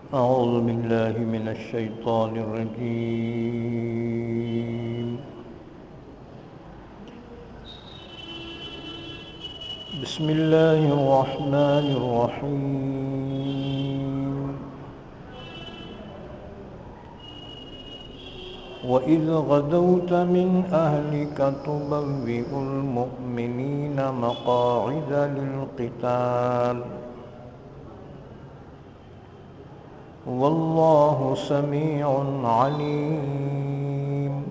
أعوذ بالله من الشيطان الرجيم. بسم الله الرحمن الرحيم. وإذ غدوت من أهلك تبوئ المؤمنين مقاعد للقتال والله سميع عليم.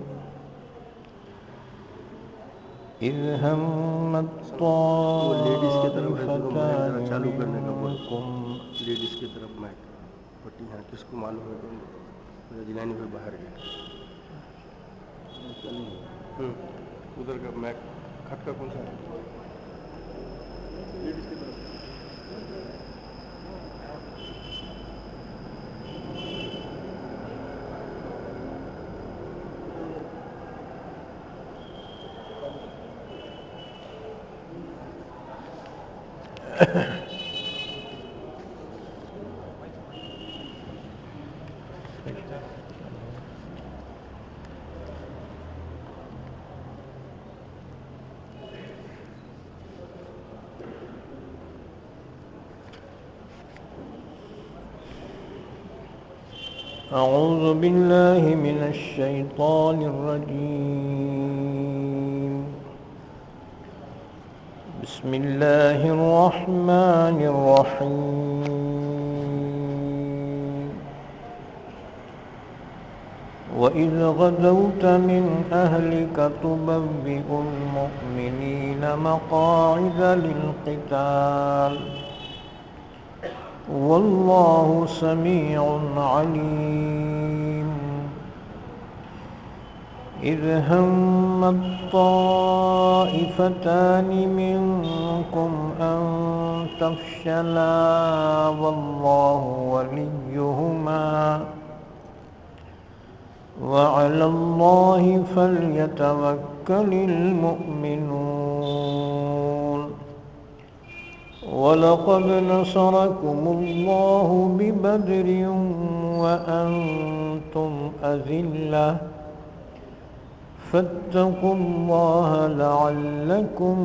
إذ همت طائفتان منكم لیڈیز کی طرف مائک پٹی ہے، کس کو معلوم ہے کہ جنانی کوئی باہر گیا ادھر کا مائک کھٹکا کون سا ہے؟ لیڈیز کی طرف أعوذ بالله من الشيطان الرجيم. بسم الله الرحمن الرحيم. وإذ غدوت من أهلك تبوئ المؤمنين مقاعد للقتال والله سميع عليم. إذ همت طائفتان منكم أن تفشلا والله وليهما وعلى الله فليتوكل المؤمنون. ولقد نصركم الله ببدر وأنتم أذلة فاتقوا الله لعلكم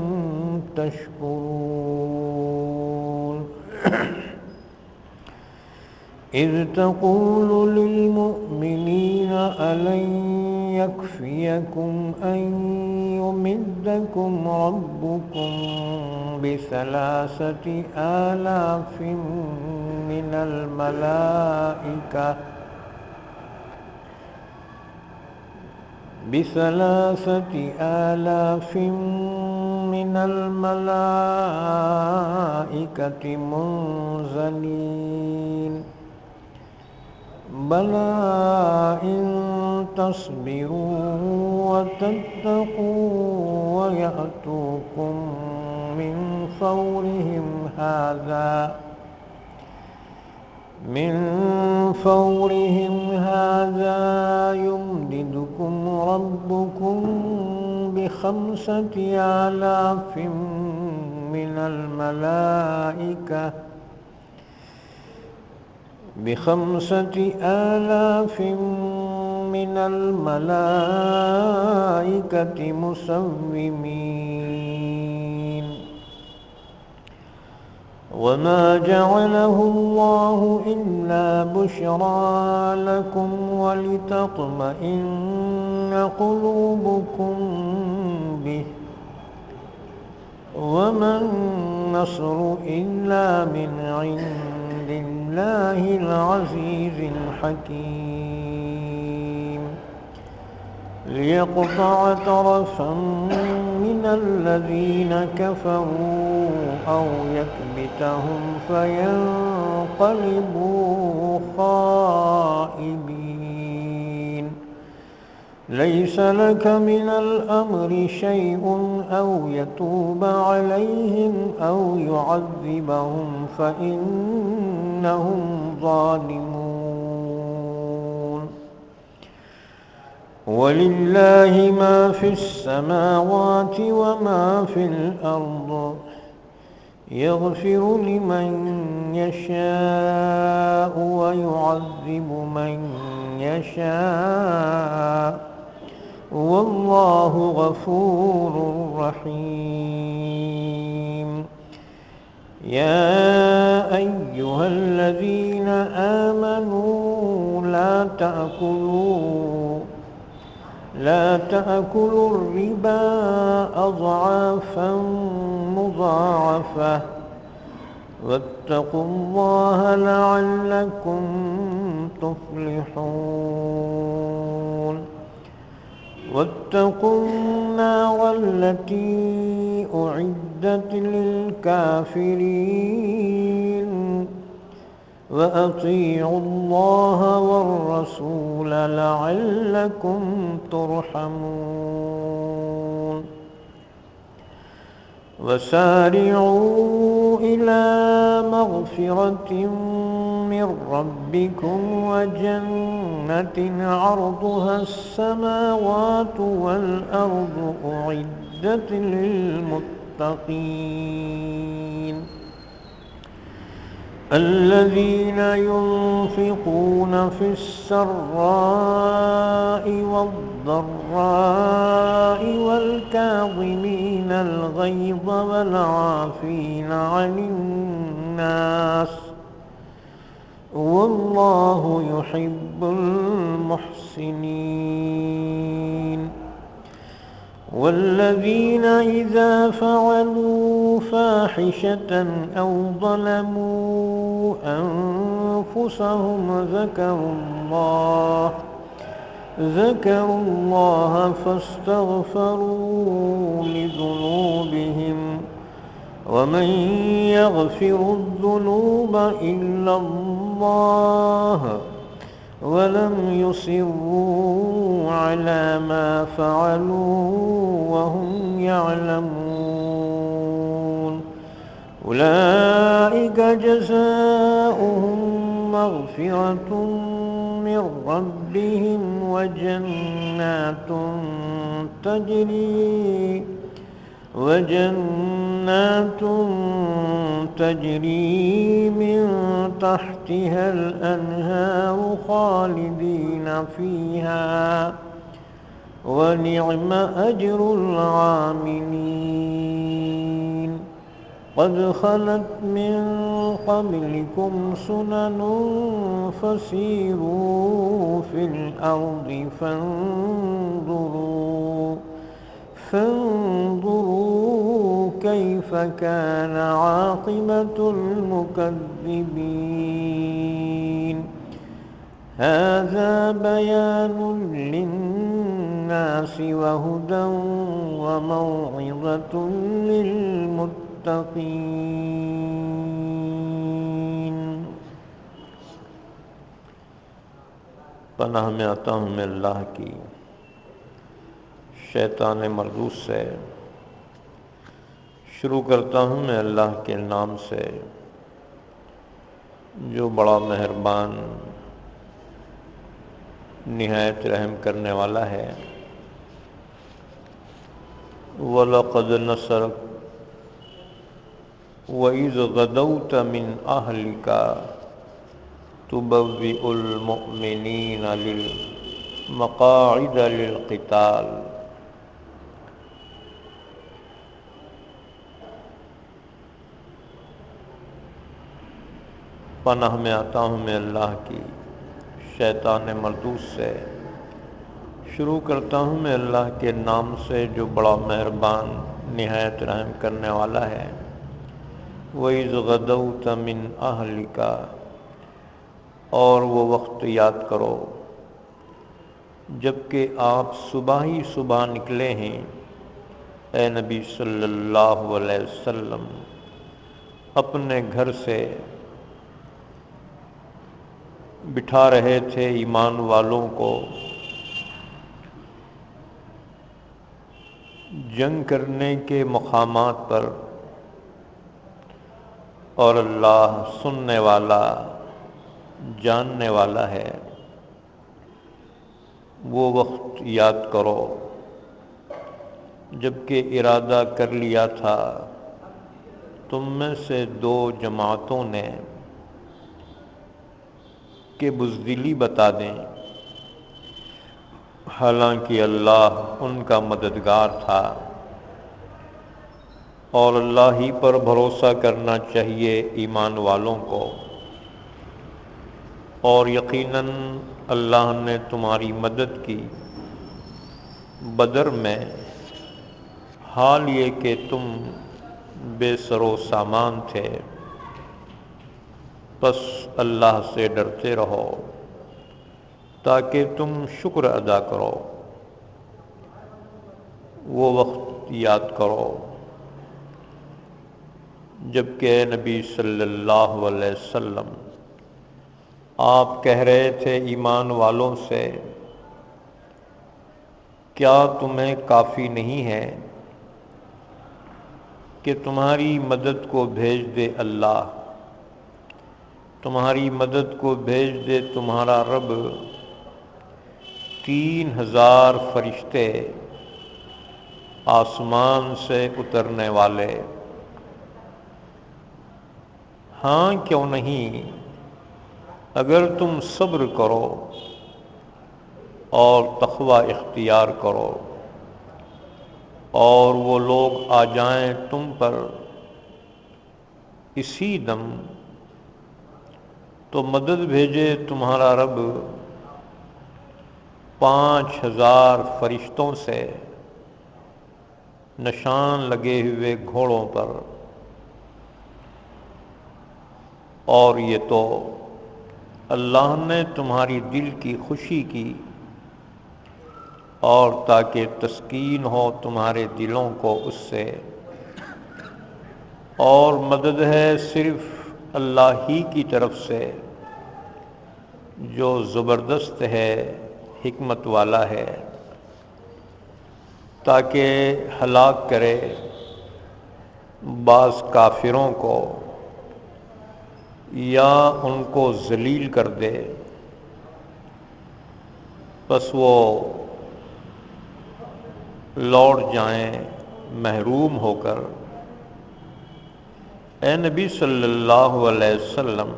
تشكرون. إذ تقول للمؤمنين ألن يكفيكم أن يمدكم ربكم ب3,000 من الملائكة منزلين. بلى إن تصبروا وتتقوا ويأتوكم من فورهم هذا يمددكم ربكم ب5,000 من الملائكة مسومين. وما جعله الله إلا بشرى لكم ولتطمئن قلوبكم به وما النصر إلا من عند الله العزيز الحكيم. ليقطع طرفا من الذين كفروا أو يكبتهم فينقلبوا خائبين. ليس لك من الأمر شيء أو يتوب عليهم أو يعذبهم فإنهم ظالمون. ولله ما في السماوات وما في الأرض يغفر لمن يشاء ويعذب من يشاء والله غفور رحيم. يا أيها الذين آمنوا لا تأكلوا الربا أضعافا مضاعفة واتقوا الله لعلكم تفلحون. واتقوا النار التي أعدت للكافرين وأطيعوا الله والرسول لعلكم ترحمون. وسارعوا إلى مغفرة من ربكم وجنة عرضها السماوات والأرض أعدت للمتقين الذين ينفقون في السراء والضراء والكاظمين الغيظ والعافين عن الناس والله يحب المحسنين. والذين إذا فعلوا فاحشة أو ظلموا أنفسهم ذكروا الله فاستغفروا لذنوبهم ومن يغفر الذنوب إلا الله ولم يصروا على ما فعلوا وهم يعلمون أولئك جزاؤهم مغفرة من ربهم وجنات تجري من تحتها الأنهار خالدين فيها ونعم أجر العاملين. قد خلت من قبلكم سنن فسيروا في الأرض فانظروا كيف كان عاقبة المكذبين. هذا بيان للناس وهدى وموعظة للمتقين. پناہ میں آتا ہوں میں اللہ کی شیطان مردود سے. شروع کرتا ہوں میں اللہ کے نام سے جو بڑا مہربان نہایت رحم کرنے والا ہے. وَلَقَدْ نَصَرَكَ وَإِذْ غَدَوْتَ مِنْ أَهْلِكَ تُبَوِّئُ الْمُؤْمِنِينَ مقاعد للقتال. پناہ میں آتا ہوں میں اللہ کی شیطان مردود سے. شروع کرتا ہوں میں اللہ کے نام سے جو بڑا مہربان نہایت رحم کرنے والا ہے. وَإِذْ غَدَوْتَ مِنْ أَهْلِكَ، اور وہ وقت یاد کرو جبکہ آپ صبح ہی صبح نکلے ہیں اے نبی صلی اللہ علیہ وسلم اپنے گھر سے. بٹھا رہے تھے ایمان والوں کو جنگ کرنے کے مقامات پر، اور اللہ سننے والا جاننے والا ہے. وہ وقت یاد کرو جب کہ ارادہ کر لیا تھا تم میں سے دو جماعتوں نے کہ بزدلی بتا دیں، حالانکہ اللہ ان کا مددگار تھا، اور اللہ ہی پر بھروسہ کرنا چاہیے ایمان والوں کو، اور یقیناً اللہ نے تمہاری مدد کی بدر میں، حال یہ کہ تم بے سر و سامان تھے، پس اللہ سے ڈرتے رہو تاکہ تم شکر ادا کرو۔ وہ وقت یاد کرو جب کہ نبی صلی اللہ علیہ وسلم آپ کہہ رہے تھے ایمان والوں سے، کیا تمہیں کافی نہیں ہے کہ تمہاری مدد کو بھیج دے اللہ، تمہاری مدد کو بھیج دے تمہارا رب 3000 فرشتے آسمان سے اترنے والے؟ ہاں کیوں نہیں، اگر تم صبر کرو اور تقوی اختیار کرو، اور وہ لوگ آ جائیں تم پر اسی دم، تو مدد بھیجے تمہارا رب 5000 فرشتوں سے نشان لگے ہوئے گھوڑوں پر، اور یہ تو اللہ نے تمہاری دل کی خوشی کی، اور تاکہ تسکین ہو تمہارے دلوں کو اس سے، اور مدد ہے صرف اللہ ہی کی طرف سے جو زبردست ہے، حکمت والا ہے، تاکہ ہلاک کرے بعض کافروں کو یا ان کو ذلیل کر دے، پس وہ لوٹ جائیں محروم ہو کر۔ اے نبی صلی اللہ علیہ وسلم،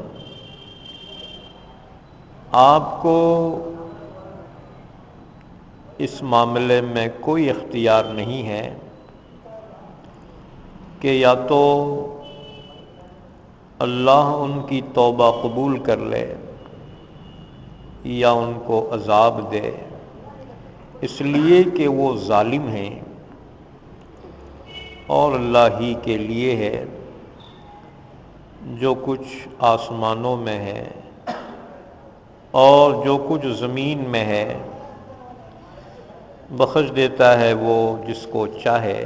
آپ کو اس معاملے میں کوئی اختیار نہیں ہے کہ یا تو اللہ ان کی توبہ قبول کر لے یا ان کو عذاب دے، اس لیے کہ وہ ظالم ہیں، اور اللہ ہی کے لیے ہے جو کچھ آسمانوں میں ہے اور جو کچھ زمین میں ہے، بخش دیتا ہے وہ جس کو چاہے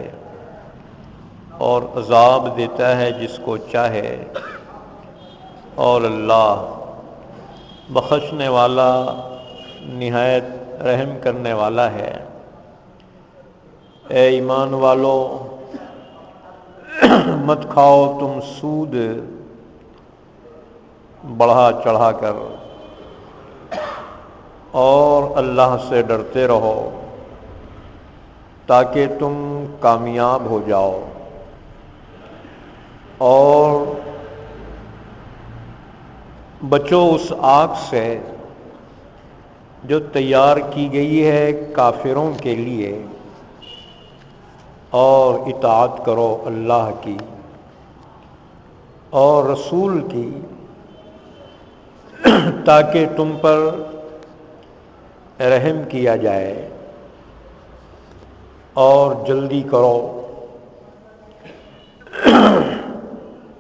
اور عذاب دیتا ہے جس کو چاہے، اور اللہ بخشنے والا نہایت رحم کرنے والا ہے۔ اے ایمان والو، مت کھاؤ تم سود بڑھا چڑھا کر، اور اللہ سے ڈرتے رہو تاکہ تم کامیاب ہو جاؤ، اور بچو اس آگ سے جو تیار کی گئی ہے کافروں کے لیے، اور اطاعت کرو اللہ کی اور رسول کی، تاکہ تم پر رحم کیا جائے، اور جلدی کرو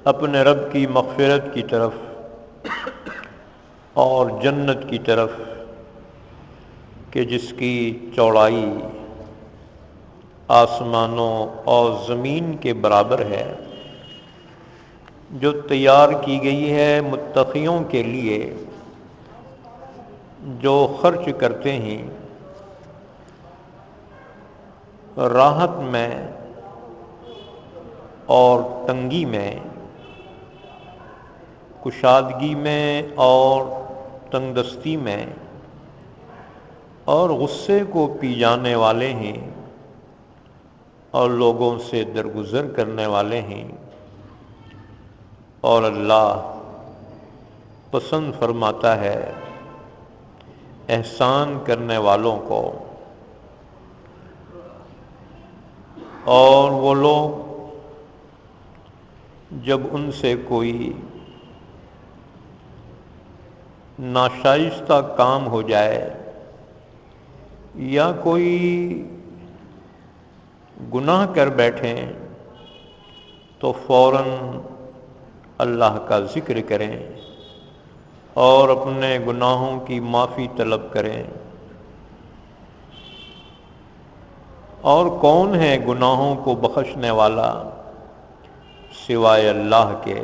اپنے رب کی مغفرت کی طرف اور جنت کی طرف کہ جس کی چوڑائی آسمانوں اور زمین کے برابر ہے، جو تیار کی گئی ہے متقیوں کے لیے جو خرچ کرتے ہیں راحت میں اور تنگی میں، کشادگی میں اور تنگ دستی میں، اور غصے کو پی جانے والے ہیں اور لوگوں سے درگزر کرنے والے ہیں، اور اللہ پسند فرماتا ہے احسان کرنے والوں کو، اور وہ لوگ جب ان سے کوئی ناشائستہ کام ہو جائے یا کوئی گناہ کر بیٹھیں تو فوراً اللہ کا ذکر کریں اور اپنے گناہوں کی معافی طلب کریں۔ اور کون ہے گناہوں کو بخشنے والا سوائے اللہ کے؟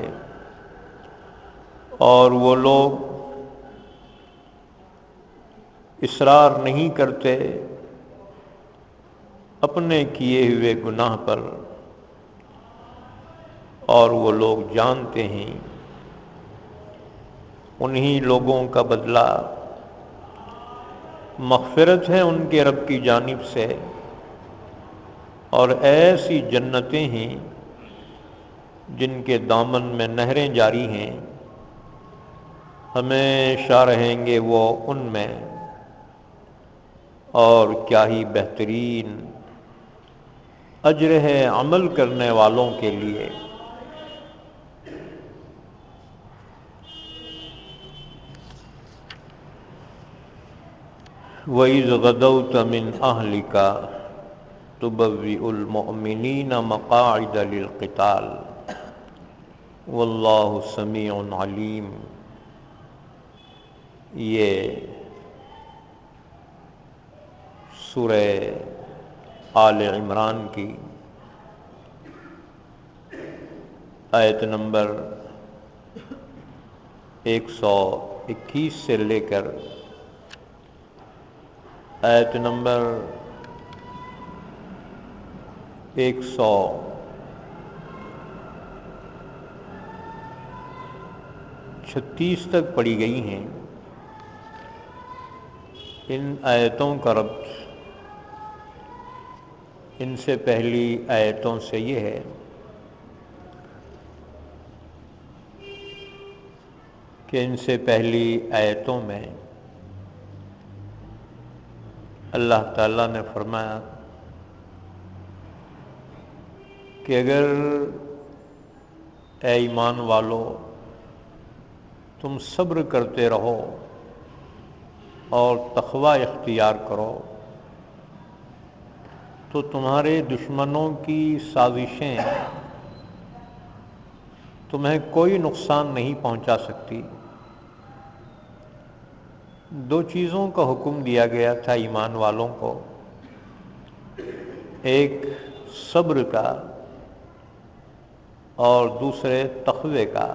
اور وہ لوگ اصرار نہیں کرتے اپنے کیے ہوئے گناہ پر، اور وہ لوگ جانتے ہیں انہی لوگوں کا بدلہ مغفرت ہے ان کے رب کی جانب سے، اور ایسی جنتیں ہیں جن کے دامن میں نہریں جاری ہیں، ہمیشہ رہیں گے وہ ان میں، اور کیا ہی بہترین اجر ہے عمل کرنے والوں کے لیے۔ وَإِذْ غَدَوْتَ مِنْ أَهْلِكَ تُبَوِّئُ الْمُؤْمِنِينَ مَقَاعِدَ لِلْقِتَالِ وَاللَّهُ سَمِيعٌ عَلِيمٌ۔ یہ سورہ آل عمران کی آیت نمبر 121 سے لے کر آیت نمبر 136 تک پڑھی گئی ہیں۔ ان آیتوں کا ربط ان سے پہلی آیتوں سے یہ ہے کہ ان سے پہلی آیتوں میں اللہ تعالیٰ نے فرمایا کہ اگر اے ایمان والو تم صبر کرتے رہو اور تقوی اختیار کرو تو تمہارے دشمنوں کی سازشیں تمہیں کوئی نقصان نہیں پہنچا سکتی۔ دو چیزوں کا حکم دیا گیا تھا ایمان والوں کو، ایک صبر کا اور دوسرے تقوی کا،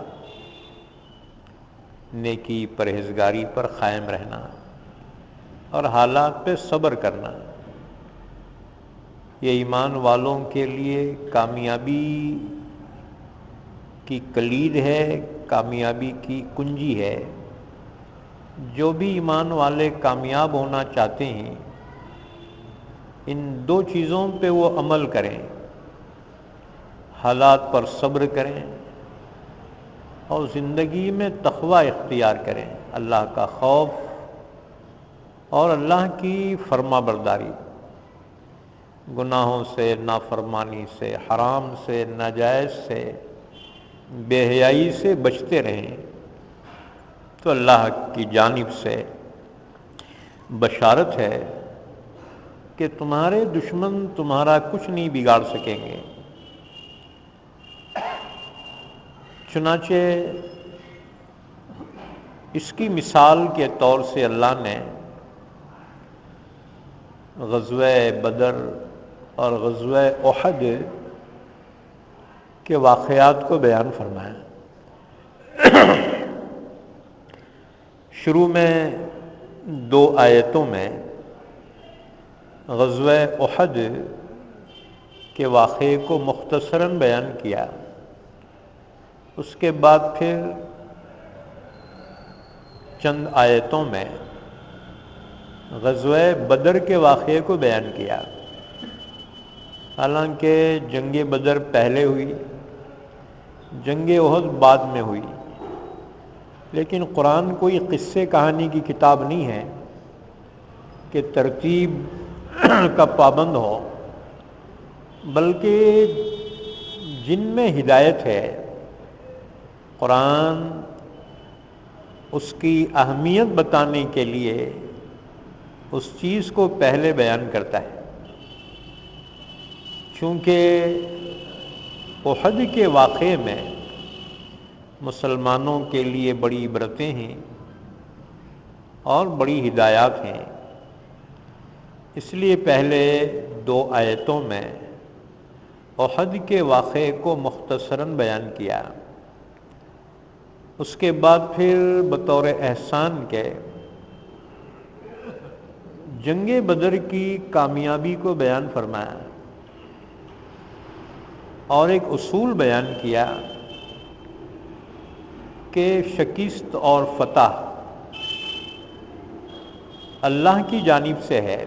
نیکی پرہیزگاری پر قائم رہنا اور حالات پہ صبر کرنا۔ یہ ایمان والوں کے لیے کامیابی کی کلید ہے، کامیابی کی کنجی ہے۔ جو بھی ایمان والے کامیاب ہونا چاہتے ہیں ان دو چیزوں پہ وہ عمل کریں، حالات پر صبر کریں اور زندگی میں تقوی اختیار کریں، اللہ کا خوف اور اللہ کی فرما برداری، گناہوں سے، نافرمانی سے، حرام سے، ناجائز سے، بے حیائی سے بچتے رہیں تو اللہ کی جانب سے بشارت ہے کہ تمہارے دشمن تمہارا کچھ نہیں بگاڑ سکیں گے۔ چنانچہ اس کی مثال کے طور سے اللہ نے غزوہ بدر اور غزوہ احد کے واقعات کو بیان فرمایا۔ شروع میں 2 آیتوں میں غزوہ احد کے واقعے کو مختصراً بیان کیا، اس کے بعد پھر چند آیتوں میں غزوہ بدر کے واقعے کو بیان کیا۔ حالانکہ جنگ بدر پہلے ہوئی جنگ احد بعد میں ہوئی، لیکن قرآن کوئی قصے کہانی کی کتاب نہیں ہے کہ ترتیب کا پابند ہو، بلکہ جن میں ہدایت ہے قرآن اس کی اہمیت بتانے کے لیے اس چیز کو پہلے بیان کرتا ہے۔ چونکہ احد کے واقعے میں مسلمانوں کے لیے بڑی عبرتیں ہیں اور بڑی ہدایات ہیں، اس لیے پہلے 2 آیتوں میں احد کے واقعے کو مختصراً بیان کیا، اس کے بعد پھر بطور احسان کے جنگ بدر کی کامیابی کو بیان فرمایا اور ایک اصول بیان کیا کہ شکست اور فتح اللہ کی جانب سے ہے،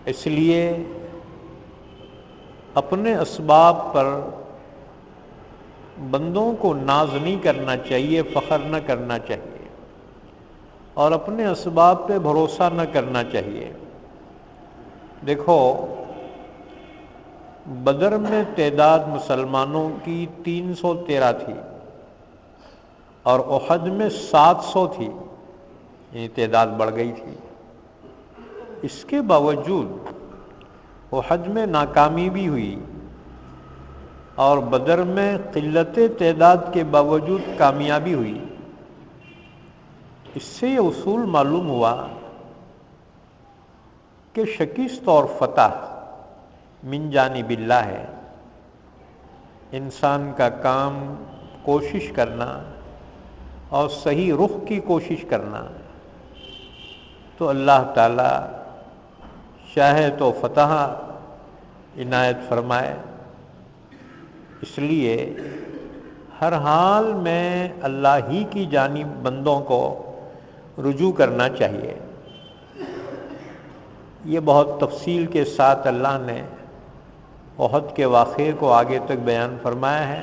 اس لیے اپنے اسباب پر بندوں کو ناز نہیں کرنا چاہیے، فخر نہ کرنا چاہیے، اور اپنے اسباب پہ بھروسہ نہ کرنا چاہیے۔ دیکھو، بدر میں تعداد مسلمانوں کی 313 تھی اور احد میں 700 تھی، یہ تعداد بڑھ گئی تھی۔ اس کے باوجود احد میں ناکامی بھی ہوئی اور بدر میں قلت تعداد کے باوجود کامیابی ہوئی۔ اس سے یہ اصول معلوم ہوا کہ شکست اور فتح من جانب اللہ ہے۔ انسان کا کام کوشش کرنا اور صحیح رخ کی کوشش کرنا، تو اللہ تعالی چاہے تو فتح عنایت فرمائے۔ اس لیے ہر حال میں اللہ ہی کی جانب بندوں کو رجوع کرنا چاہیے۔ یہ بہت تفصیل کے ساتھ اللہ نے احد کے واقعے کو آگے تک بیان فرمایا ہے،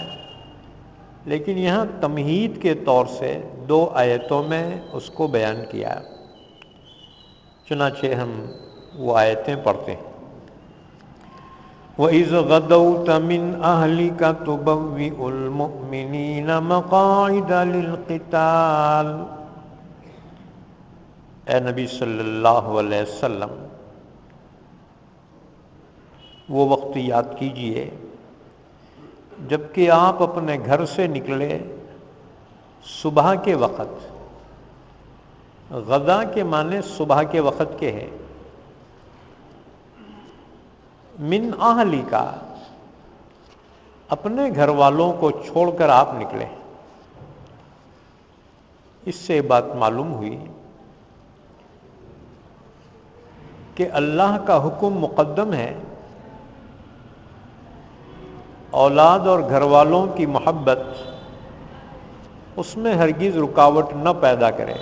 لیکن یہاں تمہید کے طور سے 2 آیتوں میں اس کو بیان کیا۔ چنانچہ ہم وہ آیتیں پڑھتے ہیں۔ وَإِذْ غَدَوْتَ مِنْ أَهْلِكَ تُبَوِّئُ الْمُؤْمِنِينَ مَقَاعِدَ لِلْقِتَالِ۔ اے نبی صلی اللہ علیہ وسلم، وہ وقت یاد کیجئے جب کہ آپ اپنے گھر سے نکلے صبح کے وقت۔ غدا کے معنی صبح کے وقت کے ہے۔ من اہلی کا، اپنے گھر والوں کو چھوڑ کر آپ نکلے۔ اس سے بات معلوم ہوئی کہ اللہ کا حکم مقدم ہے، اولاد اور گھر والوں کی محبت اس میں ہرگز رکاوٹ نہ پیدا کرے۔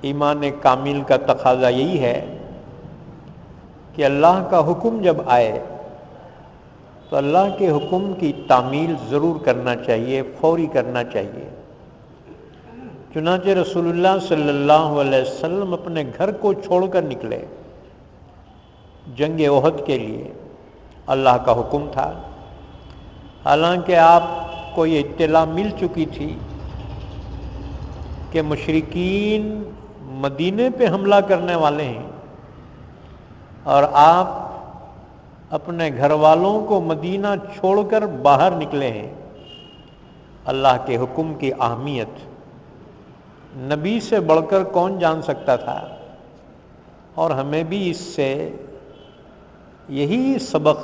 ایمان کامل کا تقاضا یہی ہے کہ اللہ کا حکم جب آئے تو اللہ کے حکم کی تعمیل ضرور کرنا چاہیے، فوری کرنا چاہیے۔ چنانچہ رسول اللہ صلی اللہ علیہ وسلم اپنے گھر کو چھوڑ کر نکلے جنگ احد کے لیے۔ اللہ کا حکم تھا، حالانکہ آپ کو یہ اطلاع مل چکی تھی کہ مشرکین مدینے پہ حملہ کرنے والے ہیں، اور آپ اپنے گھر والوں کو مدینہ چھوڑ کر باہر نکلے ہیں۔ اللہ کے حکم کی اہمیت نبی سے بڑھ کر کون جان سکتا تھا، اور ہمیں بھی اس سے یہی سبق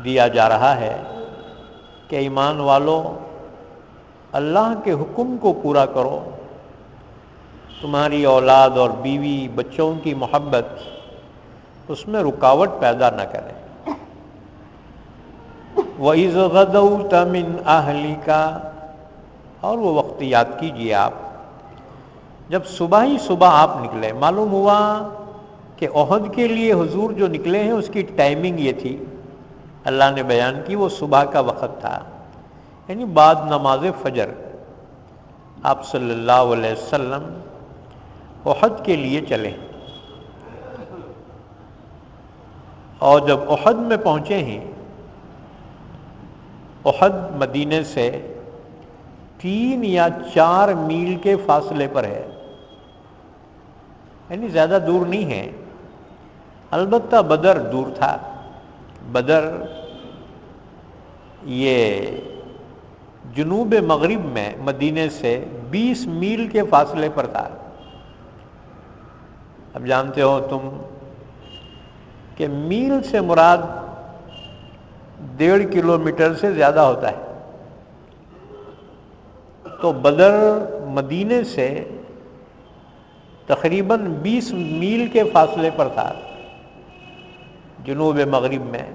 دیا جا رہا ہے کہ ایمان والو، اللہ کے حکم کو پورا کرو۔ تمہاری اولاد اور بیوی بچوں کی محبت اس میں رکاوٹ پیدا نہ کرے۔ وَإِذْ غَدَوْتَ مِنْ أَهْلِكَ، اور وہ وقت یاد کیجئے آپ جب صبح ہی صبح آپ نکلے۔ معلوم ہوا کہ احد کے لیے حضور جو نکلے ہیں اس کی ٹائمنگ یہ تھی اللہ نے بیان کی وہ صبح کا وقت تھا، یعنی بعد نماز فجر آپ صلی اللہ علیہ وسلم احد کے لیے چلے، اور جب احد میں پہنچے ہیں، احد مدینے سے 3 یا 4 میل کے فاصلے پر ہے، یعنی زیادہ دور نہیں ہے۔ البتہ بدر دور تھا، بدر یہ جنوب مغرب میں مدینے سے 20 میل کے فاصلے پر تھا۔ اب جانتے ہو تم کہ میل سے مراد 1.5 کلومیٹر سے زیادہ ہوتا ہے، تو بدر مدینے سے تقریباً 20 میل کے فاصلے پر تھا جنوب مغرب میں،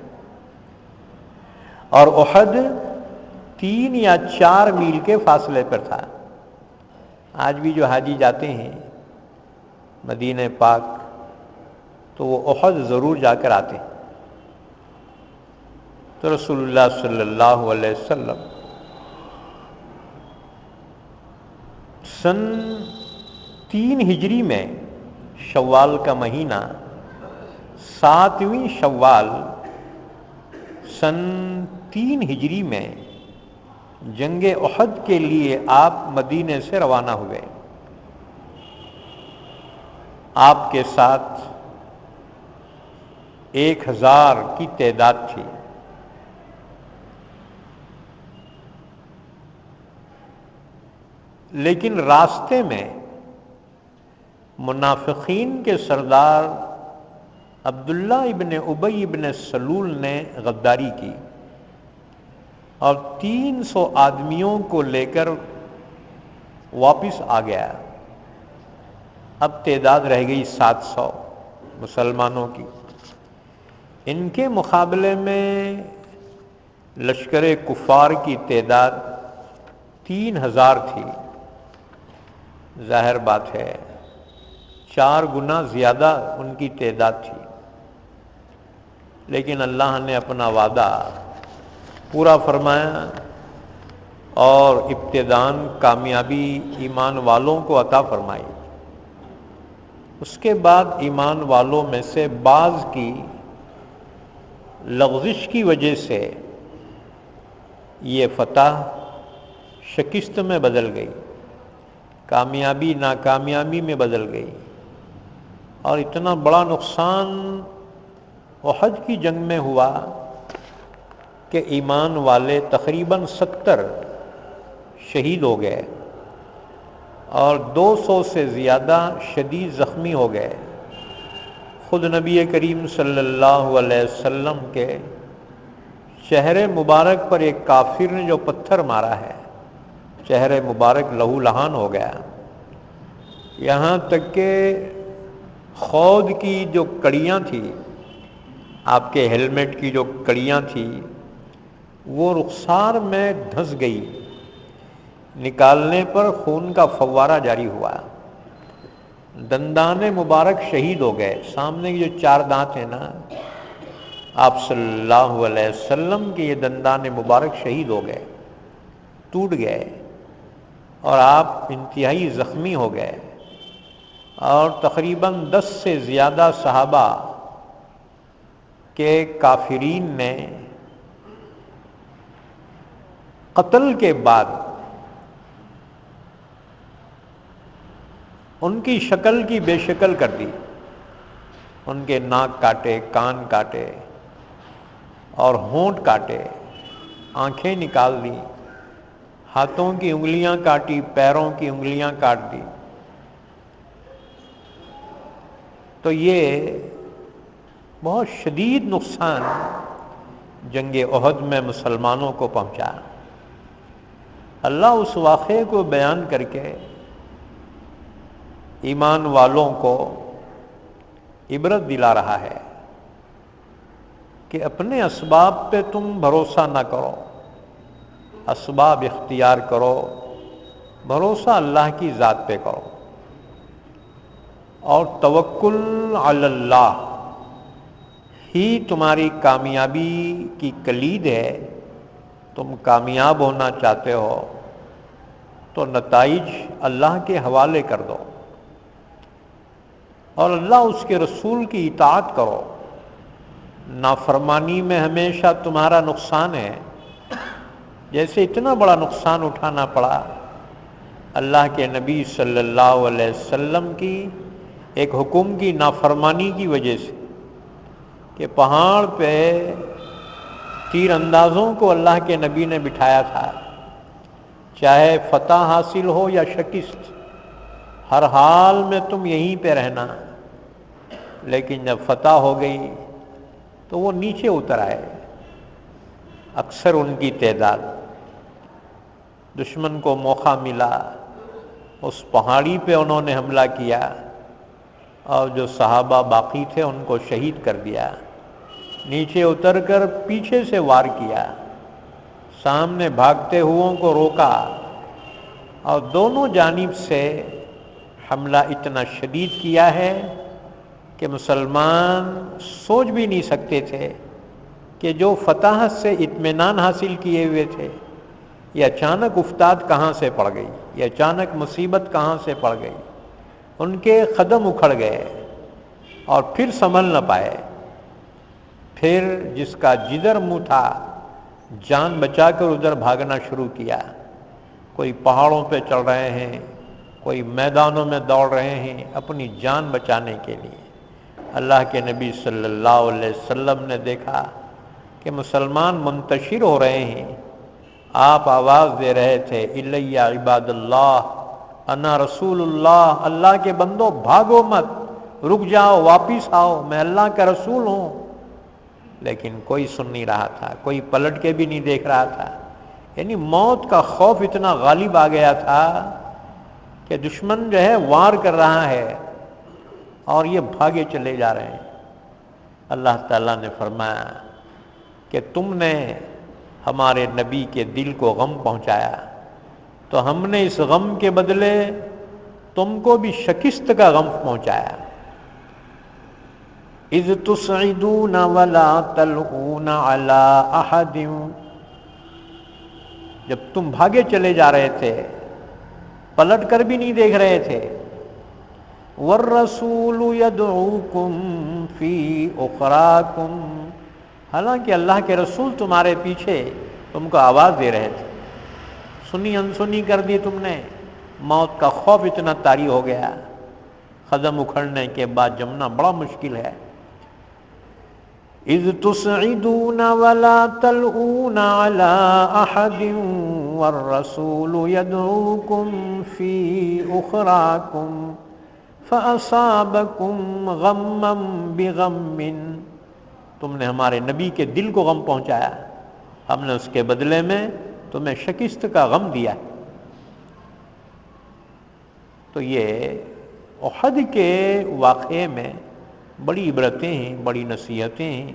اور احد 3 یا 4 میل کے فاصلے پر تھا۔ آج بھی جو حاجی جاتے ہیں مدینہ پاک تو وہ احد ضرور جا کر آتے ہیں۔ تو رسول اللہ صلی اللہ علیہ وسلم سن 3 ہجری میں شوال کا مہینہ 7ویں شوال سن 3 ہجری میں جنگ احد کے لیے آپ مدینے سے روانہ ہوئے۔ آپ کے ساتھ 1000 کی تعداد تھی۔ لیکن راستے میں منافقین کے سردار عبداللہ ابن ابی ابن سلول نے غداری کی اور 300 آدمیوں کو لے کر واپس آ گیا۔ اب تعداد رہ گئی 700 مسلمانوں کی۔ ان کے مقابلے میں لشکر کفار کی تعداد 3000 تھی۔ ظاہر بات ہے 4 گنا زیادہ ان کی تعداد تھی، لیکن اللہ نے اپنا وعدہ پورا فرمایا اور ابتداءً کامیابی ایمان والوں کو عطا فرمائی۔ اس کے بعد ایمان والوں میں سے بعض کی لغزش کی وجہ سے یہ فتح شکست میں بدل گئی، کامیابی ناکامیابی میں بدل گئی، اور اتنا بڑا نقصان احد کی جنگ میں ہوا کہ ایمان والے تقریباً 70 شہید ہو گئے اور 200 سے زیادہ شدید زخمی ہو گئے۔ خود نبی کریم صلی اللہ علیہ وسلم کے چہرے مبارک پر ایک کافر نے جو پتھر مارا ہے، چہرے مبارک لہو لہان ہو گیا، یہاں تک کہ خود کی جو کڑیاں تھیں، آپ کے ہیلمٹ کی جو کڑیاں تھیں وہ رخسار میں دھنس گئی، نکالنے پر خون کا فوارہ جاری ہوا، دندان مبارک شہید ہو گئے۔ سامنے کی جو 4 دانت ہیں نا، آپ صلی اللہ علیہ وسلم کے یہ دندان مبارک شہید ہو گئے، ٹوٹ گئے، اور آپ انتہائی زخمی ہو گئے، اور تقریباً 10 سے زیادہ صحابہ کے کافرین نے قتل کے بعد ان کی شکل کی بے شکل کر دی، ان کے ناک کاٹے، کان کاٹے اور ہونٹ کاٹے، آنکھیں نکال دی، ہاتھوں کی انگلیاں کاٹی، پیروں کی انگلیاں کاٹ دی۔ تو یہ بہت شدید نقصان جنگ احد میں مسلمانوں کو پہنچا۔ اللہ اس واقعے کو بیان کر کے ایمان والوں کو عبرت دلا رہا ہے کہ اپنے اسباب پہ تم بھروسہ نہ کرو، اسباب اختیار کرو، بھروسہ اللہ کی ذات پہ کرو، اور توکل علی اللہ، ہی تمہاری کامیابی کی کلید ہے. تم کامیاب ہونا چاہتے ہو تو نتائج اللہ کے حوالے کر دو اور اللہ اس کے رسول کی اطاعت کرو. نافرمانی میں ہمیشہ تمہارا نقصان ہے. جیسے اتنا بڑا نقصان اٹھانا پڑا اللہ کے نبی صلی اللہ علیہ وسلم کی ایک حکم کی نافرمانی کی وجہ سے کہ پہاڑ پہ تیر اندازوں کو اللہ کے نبی نے بٹھایا تھا. چاہے فتح حاصل ہو یا شکست، ہر حال میں تم یہیں پہ رہنا. لیکن جب فتح ہو گئی تو وہ نیچے اتر آئے. اکثر ان کی تعداد، دشمن کو موقع ملا اس پہاڑی پہ انہوں نے حملہ کیا اور جو صحابہ باقی تھے ان کو شہید کر دیا. نیچے اتر کر پیچھے سے وار کیا، سامنے بھاگتے ہوئوں کو روکا اور دونوں جانب سے حملہ اتنا شدید کیا ہے کہ مسلمان سوچ بھی نہیں سکتے تھے کہ جو فتح سے اطمینان حاصل کیے ہوئے تھے یہ اچانک افتاد کہاں سے پڑ گئی، یہ اچانک مصیبت کہاں سے پڑ گئی. ان کے قدم اکھڑ گئے اور پھر سنبھل نہ پائے. پھر جس کا جدھر منہ تھا جان بچا کر ادھر بھاگنا شروع کیا. کوئی پہاڑوں پہ چڑھ رہے ہیں، کوئی میدانوں میں دوڑ رہے ہیں اپنی جان بچانے کے لیے. اللہ کے نبی صلی اللہ علیہ وسلم نے دیکھا کہ مسلمان منتشر ہو رہے ہیں. آپ آواز دے رہے تھے الی عباد اللہ انا رسول اللہ. اللہ کے بندو بھاگو مت، رک جاؤ، واپس آؤ، میں اللہ کا رسول ہوں. لیکن کوئی سن نہیں رہا تھا، کوئی پلٹ کے بھی نہیں دیکھ رہا تھا. یعنی موت کا خوف اتنا غالب آ گیا تھا کہ دشمن جو ہے وار کر رہا ہے اور یہ بھاگے چلے جا رہے ہیں. اللہ تعالیٰ نے فرمایا کہ تم نے ہمارے نبی کے دل کو غم پہنچایا تو ہم نے اس غم کے بدلے تم کو بھی شکست کا غم پہنچایا. اذ تصعدون ولا تلؤون علی احد، جب تم بھاگے چلے جا رہے تھے پلٹ کر بھی نہیں دیکھ رہے تھے. والرسول يدعوكم في اخراكم، حالانکہ اللہ کے رسول تمہارے پیچھے تم کو آواز دے رہے تھے. سنی انسنی کر دی تم نے. موت کا خوف اتنا طاری ہو گیا، قدم اکھڑنے کے بعد جمنا بڑا مشکل ہے. اذ تصعدون ولا تلؤون على احد والرسول يدعوكم في اخراكم فاصابكم غما بغم، تم نے ہمارے نبی کے دل کو غم پہنچایا، ہم نے اس کے بدلے میں تمہیں شکست کا غم دیا. تو یہ احد کے واقعے میں بڑی عبرتیں ہیں، بڑی نصیحتیں ہیں،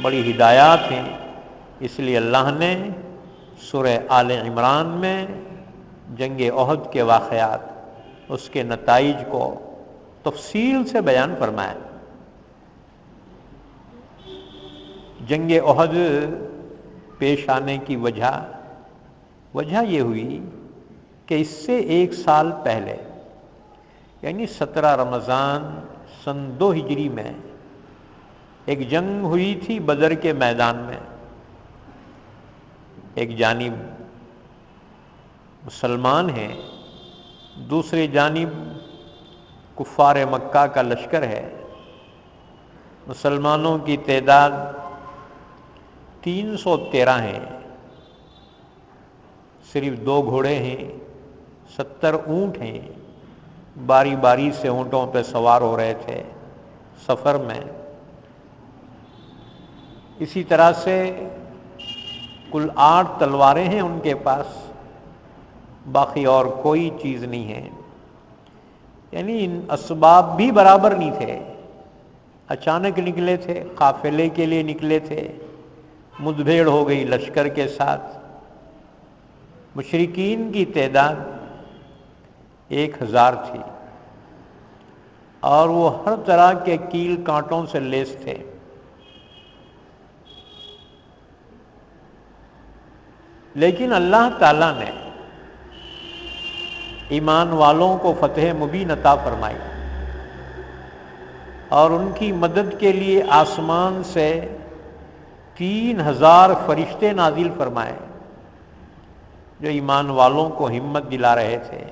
بڑی ہدایات ہیں. اس لیے اللہ نے سورہ آل عمران میں جنگ احد کے واقعات، اس کے نتائج کو تفصیل سے بیان فرمایا. جنگ احد پیش آنے کی وجہ یہ ہوئی کہ اس سے ایک سال پہلے یعنی 17 رمضان سن 2 ہجری میں ایک جنگ ہوئی تھی بدر کے میدان میں. ایک جانب مسلمان ہیں، دوسری جانب کفار مکہ کا لشکر ہے. مسلمانوں کی تعداد 313 ہیں، صرف 2 گھوڑے ہیں، 70 اونٹ ہیں. باری باری سے اونٹوں پہ سوار ہو رہے تھے سفر میں. اسی طرح سے کل 8 تلواریں ہیں ان کے پاس، باقی اور کوئی چیز نہیں ہے. یعنی ان اسباب بھی برابر نہیں تھے. اچانک نکلے تھے، قافلے کے لیے نکلے تھے، مدبھیڑ ہو گئی لشکر کے ساتھ. مشرکین کی تعداد 1000 تھی اور وہ ہر طرح کے کیل کانٹوں سے لیس تھے. لیکن اللہ تعالیٰ نے ایمان والوں کو فتح مبین عطا فرمائی اور ان کی مدد کے لیے آسمان سے 3000 فرشتے نازل فرمائے جو ایمان والوں کو ہمت دلا رہے تھے،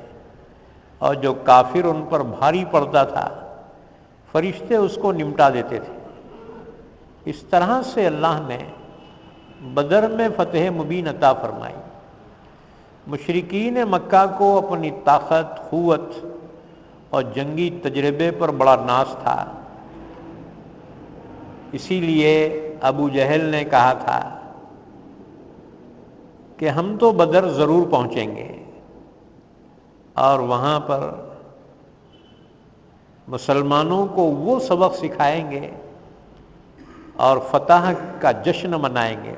اور جو کافر ان پر بھاری پڑتا تھا فرشتے اس کو نمٹا دیتے تھے۔ اس طرح سے اللہ نے بدر میں فتح مبین عطا فرمائی۔ مشرکین مکہ کو اپنی طاقت، قوت اور جنگی تجربے پر بڑا ناز تھا، اسی لیے ابو جہل نے کہا تھا کہ ہم تو بدر ضرور پہنچیں گے اور وہاں پر مسلمانوں کو وہ سبق سکھائیں گے اور فتح کا جشن منائیں گے۔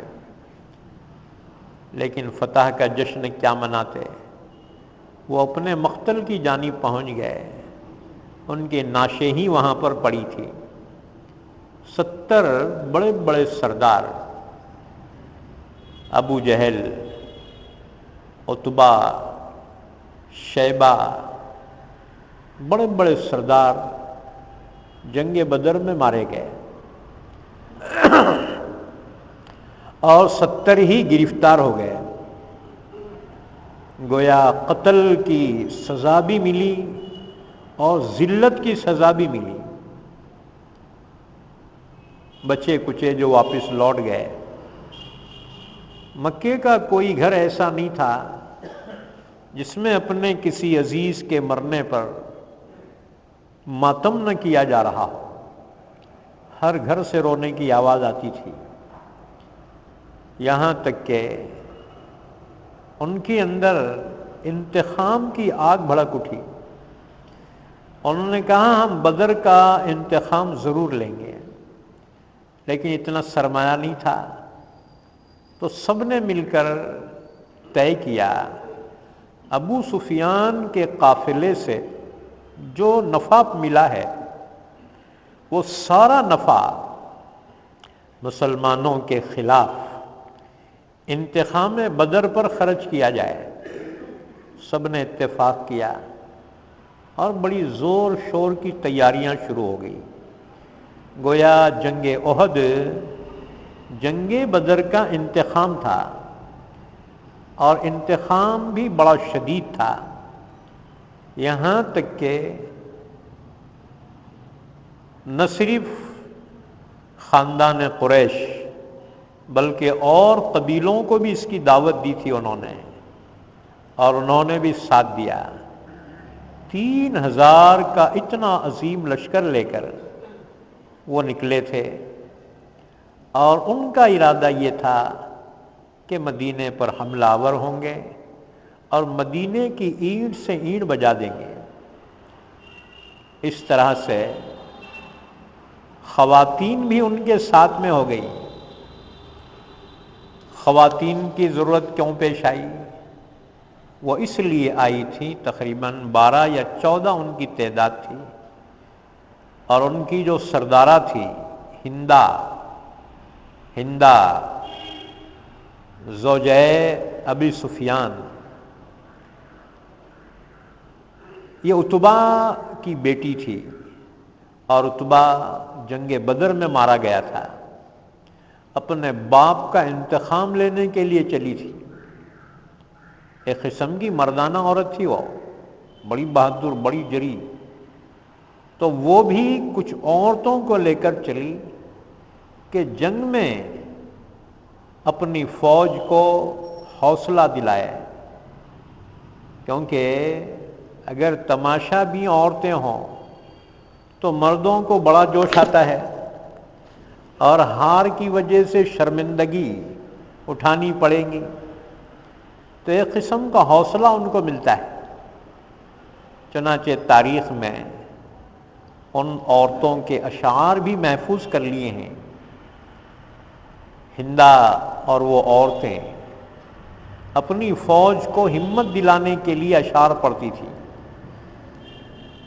لیکن فتح کا جشن کیا مناتے، وہ اپنے مقتل کی جانب پہنچ گئے، ان کی نعشیں ہی وہاں پر پڑی تھی۔ 70 بڑے بڑے سردار، ابو جہل، عتبہ، شیبہ، بڑے بڑے سردار جنگ بدر میں مارے گئے اور 70 ہی گرفتار ہو گئے۔ گویا قتل کی سزا بھی ملی اور ذلت کی سزا بھی ملی۔ بچے کچے جو واپس لوٹ گئے، مکے کا کوئی گھر ایسا نہیں تھا جس میں اپنے کسی عزیز کے مرنے پر ماتم نہ کیا جا رہا ہو۔ ہر گھر سے رونے کی آواز آتی تھی، یہاں تک کہ ان کے اندر انتقام کی آگ بھڑک اٹھی۔ انہوں نے کہا ہم بدر کا انتقام ضرور لیں گے، لیکن اتنا سرمایہ نہیں تھا، تو سب نے مل کر طے کیا ابو سفیان کے قافلے سے جو نفع ملا ہے وہ سارا نفع مسلمانوں کے خلاف انتقام بدر پر خرچ کیا جائے۔ سب نے اتفاق کیا اور بڑی زور شور کی تیاریاں شروع ہو گئی۔ گویا جنگ احد جنگ بدر کا انتقام تھا، اور انتقام بھی بڑا شدید تھا، یہاں تک کہ نہ صرف خاندان قریش بلکہ اور قبیلوں کو بھی اس کی دعوت دی تھی انہوں نے، اور انہوں نے بھی ساتھ دیا۔ 3000 کا اتنا عظیم لشکر لے کر وہ نکلے تھے، اور ان کا ارادہ یہ تھا کہ مدینے پر حملہ آور ہوں گے اور مدینے کی اینٹ سے اینٹ بجا دیں گے۔ اس طرح سے خواتین بھی ان کے ساتھ میں ہو گئی۔ خواتین کی ضرورت کیوں پیش آئی؟ وہ اس لیے آئی تھی، تقریباً 12 یا 14 ان کی تعداد تھی، اور ان کی جو سردارہ تھی ہندہ زوجہ ابی سفیان، یہ عتبہ کی بیٹی تھی، اور عتبہ جنگ بدر میں مارا گیا تھا، اپنے باپ کا انتقام لینے کے لیے چلی تھی۔ ایک قسم کی مردانہ عورت تھی، وہ بڑی بہادر، بڑی جری، تو وہ بھی کچھ عورتوں کو لے کر چلی کہ جنگ میں اپنی فوج کو حوصلہ دلائے، کیونکہ اگر تماشا بھی عورتیں ہوں تو مردوں کو بڑا جوش آتا ہے، اور ہار کی وجہ سے شرمندگی اٹھانی پڑے گی، تو ایک قسم کا حوصلہ ان کو ملتا ہے۔ چنانچہ تاریخ میں ان عورتوں کے اشعار بھی محفوظ کر لیے ہیں۔ ہندہ اور وہ عورتیں اپنی فوج کو ہمت دلانے کے لیے اشعار پڑھتی تھی۔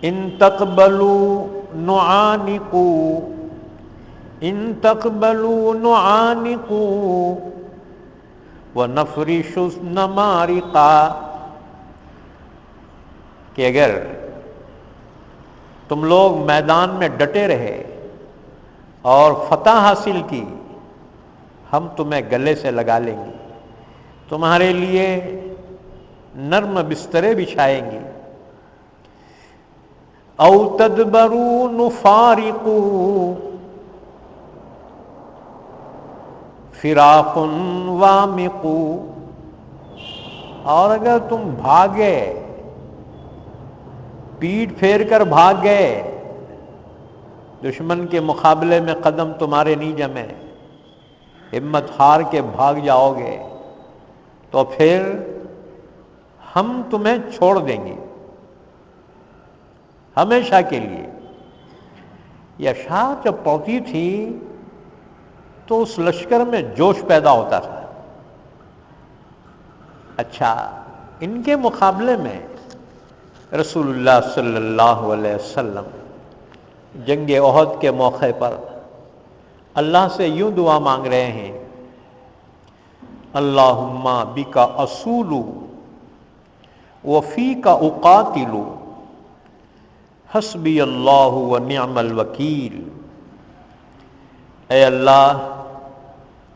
ان تقبلوا نعانقوا، ان تقبلوا نعانقوا، وَنَفْرِشُ النَّمَارِقَ، کہ اگر تم لوگ میدان میں ڈٹے رہے اور فتح حاصل کی، ہم تمہیں گلے سے لگا لیں گے، تمہارے لیے نرم بسترے بچھائیں گے۔ او تدبروا نفارقوا فراق وامق، اور اگر تم بھاگے، پیٹ پھیر کر بھاگ گئے، دشمن کے مقابلے میں قدم تمہارے نہیں جمے، ہمت ہار کے بھاگ جاؤ گے، تو پھر ہم تمہیں چھوڑ دیں گے ہمیشہ کے لیے۔ یہ اشعار جب پڑھتی تھی تو اس لشکر میں جوش پیدا ہوتا تھا۔ اچھا، ان کے مقابلے میں رسول اللہ صلی اللہ علیہ وسلم جنگ احد کے موقع پر اللہ سے یوں دعا مانگ رہے ہیں، اللہم بک اصول وفیک اقاتل حسبی اللہ ونعم الوکیل۔ اے اللہ،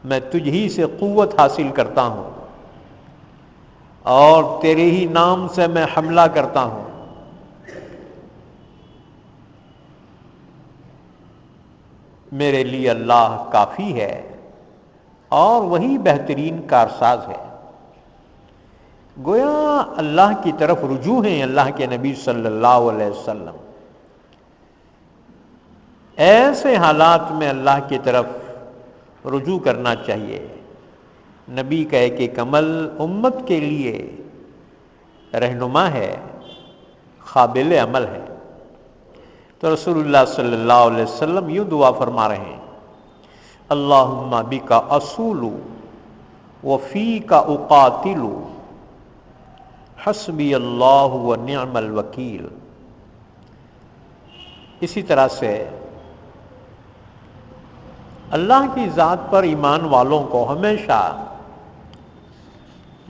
میں تجھ ہی سے قوت حاصل کرتا ہوں اور تیرے ہی نام سے میں حملہ کرتا ہوں، میرے لیے اللہ کافی ہے اور وہی بہترین کارساز ہے۔ گویا اللہ کی طرف رجوع ہیں اللہ کے نبی صلی اللہ علیہ وسلم۔ ایسے حالات میں اللہ کی طرف رجوع کرنا چاہیے۔ نبی کا ایک عمل امت کے لیے رہنما ہے، قابل عمل ہے۔ تو رسول اللہ صلی اللہ علیہ وسلم یوں دعا فرما رہے ہیں، اللہم بک اصول وفیک اقاتل حسبی اللہ ونعم الوکیل۔ اسی طرح سے اللہ کی ذات پر ایمان والوں کو ہمیشہ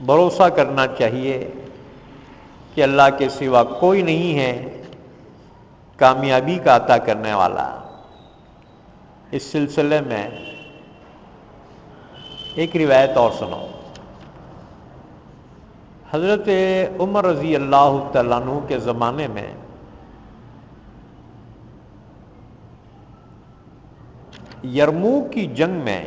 بھروسہ کرنا چاہیے کہ اللہ کے سوا کوئی نہیں ہے کامیابی کا عطا کرنے والا۔ اس سلسلے میں ایک روایت اور سنو۔ حضرت عمر رضی اللہ تعالیٰ عنہ کے زمانے میں یرموک کی جنگ میں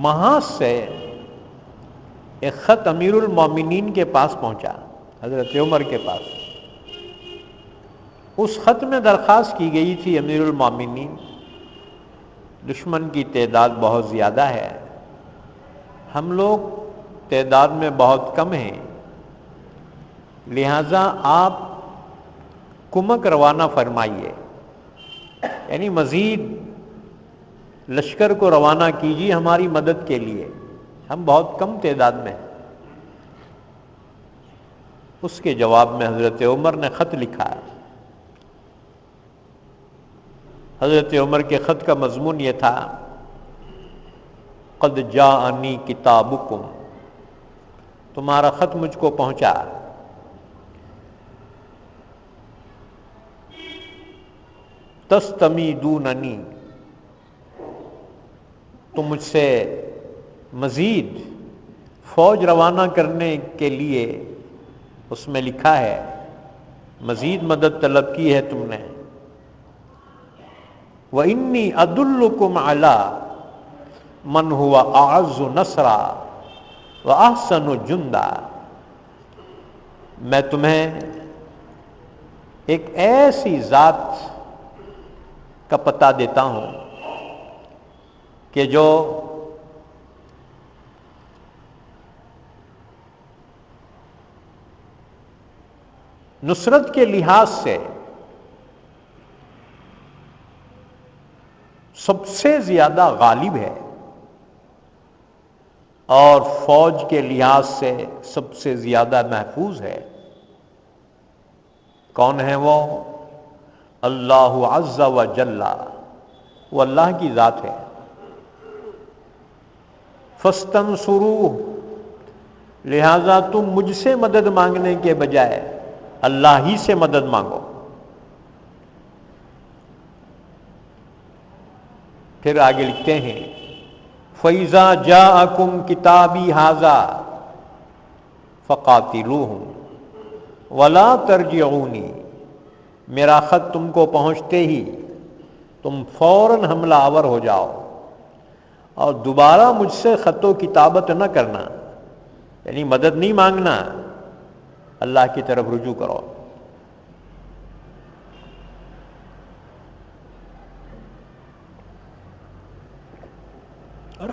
محاذ سے ایک خط امیر المومنین کے پاس پہنچا، حضرت عمر کے پاس۔ اس خط میں درخواست کی گئی تھی، امیر المومنین، دشمن کی تعداد بہت زیادہ ہے، ہم لوگ تعداد میں بہت کم ہیں، لہذا آپ کمک روانہ فرمائیے، یعنی مزید لشکر کو روانہ کیجیے ہماری مدد کے لیے، ہم بہت کم تعداد میں ہیں۔ اس کے جواب میں حضرت عمر نے خط لکھا۔ حضرت عمر کے خط کا مضمون یہ تھا، قد جاءنی کتابکم، تمہارا خط مجھ کو پہنچا، تستمیدوننی، تم مجھ سے مزید فوج روانہ کرنے کے لیے اس میں لکھا ہے، مزید مدد طلب کی ہے تم نے۔ وَإِنِّي أَدُلُّكُمْ عَلَىٰ مَنْ هُوَ أَعَزُّ نَصْرًا وَأَحْسَنُ جُنْدًا، میں تمہیں ایک ایسی ذات کا پتہ دیتا ہوں کہ جو نصرت کے لحاظ سے سب سے زیادہ غالب ہے اور فوج کے لحاظ سے سب سے زیادہ محفوظ ہے۔ کون ہے وہ؟ اللہ عز و جل، وہ اللہ کی ذات ہے۔ فاستنصروہ، لہذا تم مجھ سے مدد مانگنے کے بجائے اللہ ہی سے مدد مانگو۔ پھر آگے لکھتے ہیں فَإِذَا جَاءَكُمْ كِتَابِي هَذَا فَقَاتِلُوهُمْ وَلَا تَرْجِعُونِ، میرا خط تم کو پہنچتے ہی تم فوراً حملہ آور ہو جاؤ اور دوبارہ مجھ سے خط و کتابت نہ کرنا، یعنی مدد نہیں مانگنا، اللہ کی طرف رجوع کرو۔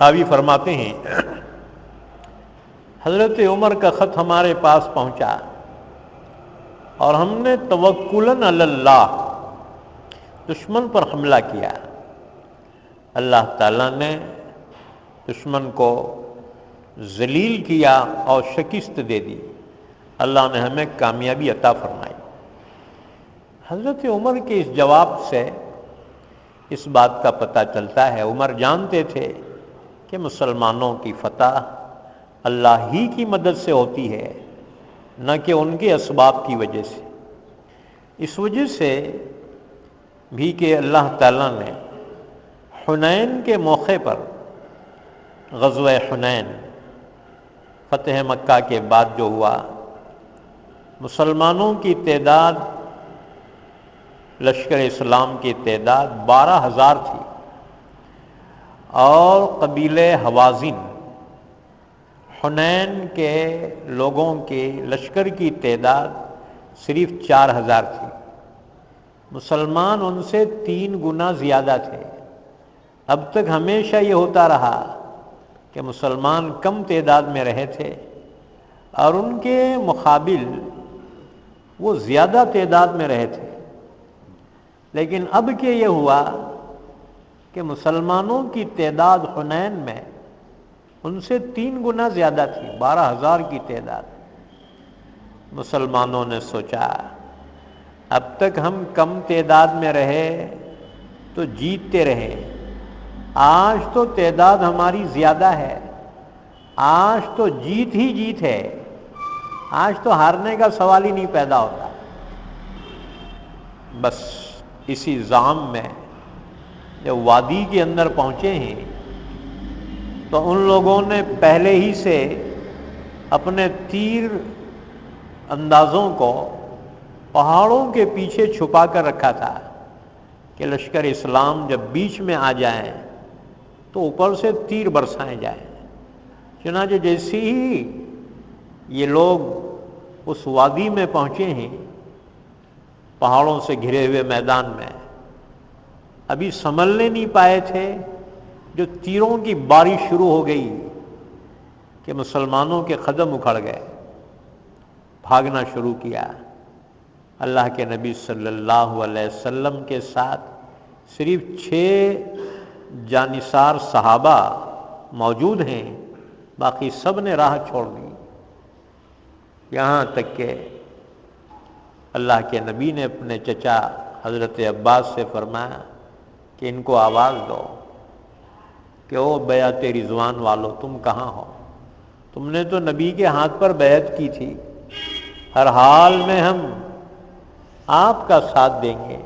راوی فرماتے ہیں حضرت عمر کا خط ہمارے پاس پہنچا اور ہم نے توکلاً علی اللہ دشمن پر حملہ کیا۔ اللہ تعالیٰ نے دشمن کو ذلیل کیا اور شکست دے دی، اللہ نے ہمیں کامیابی عطا فرمائی۔ حضرت عمر کے اس جواب سے اس بات کا پتہ چلتا ہے عمر جانتے تھے کہ مسلمانوں کی فتح اللہ ہی کی مدد سے ہوتی ہے، نہ کہ ان کے اسباب کی وجہ سے۔ اس وجہ سے بھی کہ اللہ تعالیٰ نے حنین کے موقع پر، غزوہ حنین فتح مکہ کے بعد جو ہوا، مسلمانوں کی تعداد، لشکر اسلام کی تعداد 12,000 تھی اور قبیلے حوازن حنین کے لوگوں کے لشکر کی تعداد صرف 4,000 تھی۔ مسلمان ان سے 3 گنا زیادہ تھے۔ اب تک ہمیشہ یہ ہوتا رہا کہ مسلمان کم تعداد میں رہے تھے اور ان کے مقابل وہ زیادہ تعداد میں رہے تھے، لیکن اب کہ یہ ہوا کہ مسلمانوں کی تعداد حنین میں ان سے 3 گنا زیادہ تھی، 12,000 کی تعداد۔ مسلمانوں نے سوچا اب تک ہم کم تعداد میں رہے تو جیتتے رہے، آج تو تعداد ہماری زیادہ ہے، آج تو جیت ہی جیت ہے، آج تو ہارنے کا سوال ہی نہیں پیدا ہوتا۔ بس اسی زعم میں جب وادی کے اندر پہنچے ہیں تو ان لوگوں نے پہلے ہی سے اپنے تیر اندازوں کو پہاڑوں کے پیچھے چھپا کر رکھا تھا کہ لشکر اسلام جب بیچ میں آ جائیں تو اوپر سے تیر برسائے جائیں۔ چنانچہ جیسے ہی یہ لوگ اس وادی میں پہنچے ہیں، پہاڑوں سے گھرے ہوئے میدان میں، ابھی سنبھلنے نہیں پائے تھے جو تیروں کی بارش شروع ہو گئی کہ مسلمانوں کے قدم اکھڑ گئے، بھاگنا شروع کیا۔ اللہ کے نبی صلی اللہ علیہ وسلم کے ساتھ صرف 6 جانثار صحابہ موجود ہیں، باقی سب نے راہ چھوڑ دی۔ یہاں تک کہ اللہ کے نبی نے اپنے چچا حضرت عباس سے فرمایا کہ ان کو آواز دو کہ او بیعت رضوان والو، تم کہاں ہو؟ تم نے تو نبی کے ہاتھ پر بیعت کی تھی، ہر حال میں ہم آپ کا ساتھ دیں گے،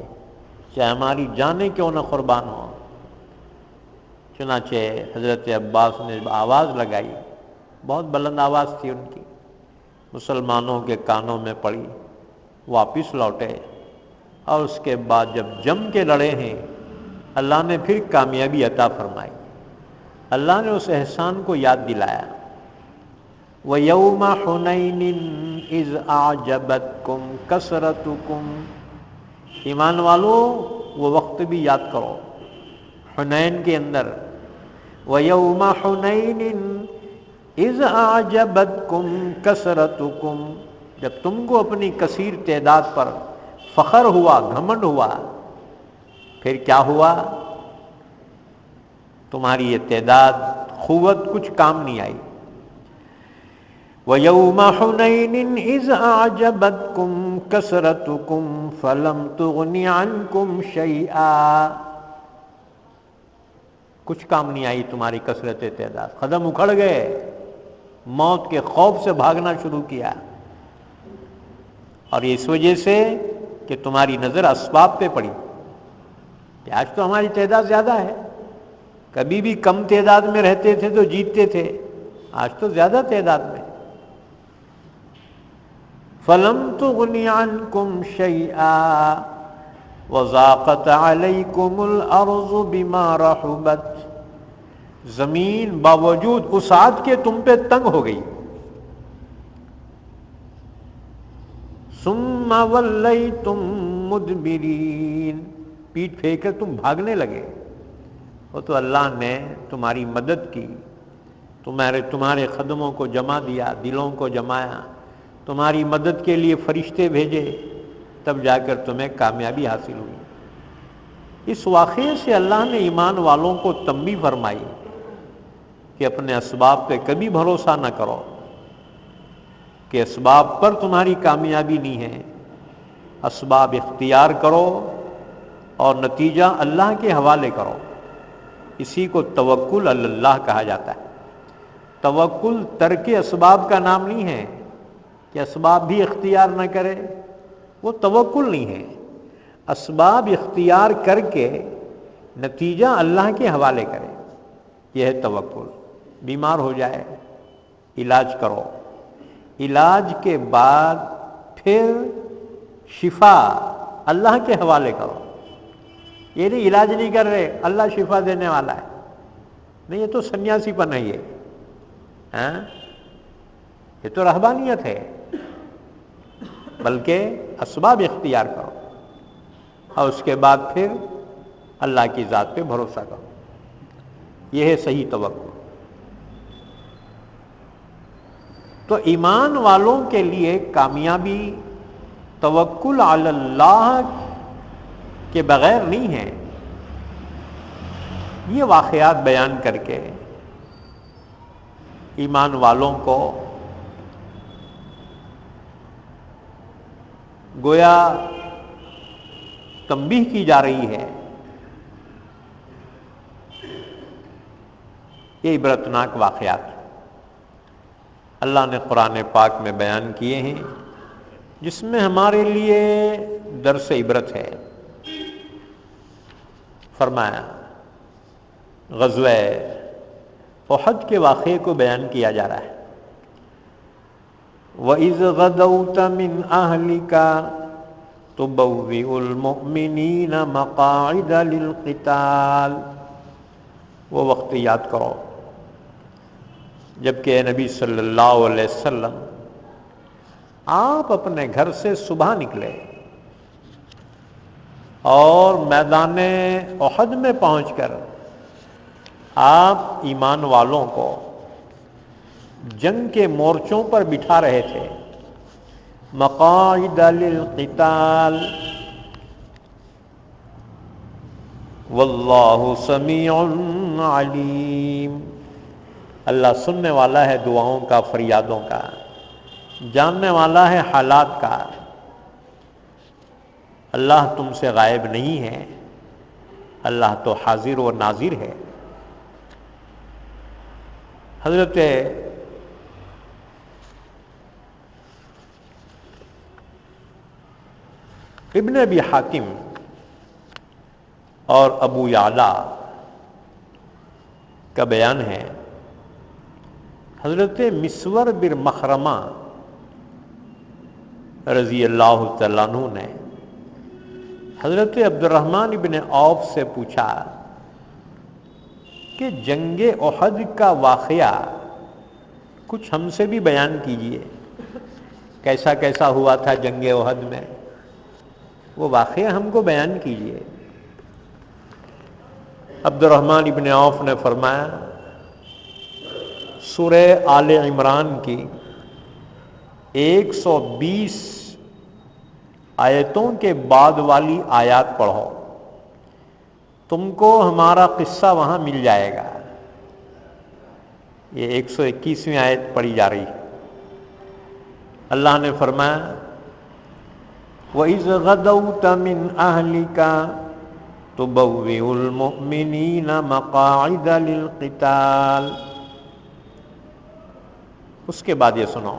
چاہے ہماری جانیں کیوں نہ قربان ہو۔ چنانچہ حضرت عباس نے آواز لگائی، بہت بلند آواز تھی ان کی، مسلمانوں کے کانوں میں پڑی، واپس لوٹے، اور اس کے بعد جب جم کے لڑے ہیں اللہ نے پھر کامیابی عطا فرمائی۔ اللہ نے اس احسان کو یاد دلایا۔ وَيَوْمَ حُنَيْنٍ إِذْ أَعْجَبَتْكُمْ كَثْرَتُكُمْ، ایمان والو وہ وقت بھی یاد کرو حنین کے اندر۔ وَيَوْمَ حُنَيْنٍ إِذْ أَعْجَبَتْكُمْ كَثْرَتُكُمْ، جب تم کو اپنی کثیر تعداد پر فخر ہوا، گھمنڈ ہوا، پھر کیا ہوا؟ تمہاری یہ تعداد، قوت کچھ کام نہیں آئی۔ وَيَوْمَ حُنَيْنٍ إِذْ أَعْجَبَتْكُمْ كَثْرَتُكُمْ فَلَمْ تُغْنِ عَنْكُمْ شَيْئًا، کچھ کام نہیں آئی تمہاری کثرت تعداد، قدم اکھڑ گئے، موت کے خوف سے بھاگنا شروع کیا، اور اس وجہ سے کہ تمہاری نظر اسباب پہ پڑی کہ آج تو ہماری تعداد زیادہ ہے، کبھی بھی کم تعداد میں رہتے تھے تو جیتتے تھے، آج تو زیادہ تعداد میں۔ فَلَمْ تُغْنِ عَنْكُمْ شَيْئًا وَضَاقَتْ عَلَيْكُمُ الْأَرْضُ بِمَا رَحُبَتْ، زمین باوجود وسعت کے تم پہ تنگ ہو گئی۔ ثُمَّ وَلَّيْتُمْ مُدْبِرِينَ، پیٹھ پھیر کر تم بھاگنے لگے۔ وہ تو اللہ نے تمہاری مدد کی، تمہارے قدموں کو جما دیا، دلوں کو جمایا، تمہاری مدد کے لیے فرشتے بھیجے، تب جا کر تمہیں کامیابی حاصل ہوئی۔ اس واقعے سے اللہ نے ایمان والوں کو تنبیہ فرمائی کہ اپنے اسباب پہ کبھی بھروسہ نہ کرو، کہ اسباب پر تمہاری کامیابی نہیں ہے، اسباب اختیار کرو اور نتیجہ اللہ کے حوالے کرو۔ اسی کو توکل علی اللہ کہا جاتا ہے۔ توکل ترک اسباب کا نام نہیں ہے کہ اسباب بھی اختیار نہ کرے، وہ توکل نہیں ہے۔ اسباب اختیار کر کے نتیجہ اللہ کے حوالے کرے، یہ ہے توکل۔ بیمار ہو جائے علاج کرو، علاج کے بعد پھر شفا اللہ کے حوالے کرو۔ یہ نہیں علاج نہیں کر رہے اللہ شفا دینے والا ہے، نہیں، یہ تو سنیاسی پن ہے، یہ تو رہبانیت ہے۔ بلکہ اسباب اختیار کرو اور اس کے بعد پھر اللہ کی ذات پہ بھروسہ کرو، یہ ہے صحیح توکل۔ تو ایمان والوں کے لیے کامیابی توکل علی اللہ کے بغیر نہیں ہے۔ یہ واقعات بیان کر کے ایمان والوں کو گویا تنبیہ کی جا رہی ہے، یہ عبرتناک واقعات اللہ نے قرآن پاک میں بیان کیے ہیں، جس میں ہمارے لیے درس عبرت ہے۔ فرمایا غزوہ احد کے واقعے کو بیان کیا جا رہا ہے۔ وَإِذْ غَدَوْتَ مِنْ أَهْلِكَ تُبَوِّئُ الْمُؤْمِنِينَ مَقَاعِدَ لِلْقِتَالِ، وہ وقت یاد کرو جبکہ اے نبی صلی اللہ علیہ وسلم آپ اپنے گھر سے صبح نکلے اور میدان احد میں پہنچ کر آپ ایمان والوں کو جنگ کے مورچوں پر بٹھا رہے تھے۔ مقاعد للقتال واللہ سمیع علیم، اللہ سننے والا ہے دعاؤں کا، فریادوں کا، جاننے والا ہے حالات کا۔ اللہ تم سے غائب نہیں ہے، اللہ تو حاضر و ناظر ہے۔ حضرت ابن ابی حاتم اور ابو یعلا کا بیان ہے، حضرت مسور بن مخرمہ رضی اللہ تعالیٰ عنہ نے حضرت عبد الرحمن بن عوف سے پوچھا کہ جنگ احد کا واقعہ کچھ ہم سے بھی بیان کیجئے، کیسا کیسا ہوا تھا جنگ احد میں، وہ واقعہ ہم کو بیان کیجئے۔ عبد الرحمن بن عوف نے فرمایا سورہ آل عمران کی 120 آیتوں کے بعد والی آیات پڑھو، تم کو ہمارا قصہ وہاں مل جائے گا۔ یہ 121ویں آیت پڑھی جا رہی ہے۔ اللہ نے فرمایا وَإِذْ غَدَوْتَ مِنْ أَهْلِكَ تبوئ المؤمنین مقاعد للقتال. اس کے بعد یہ سنو،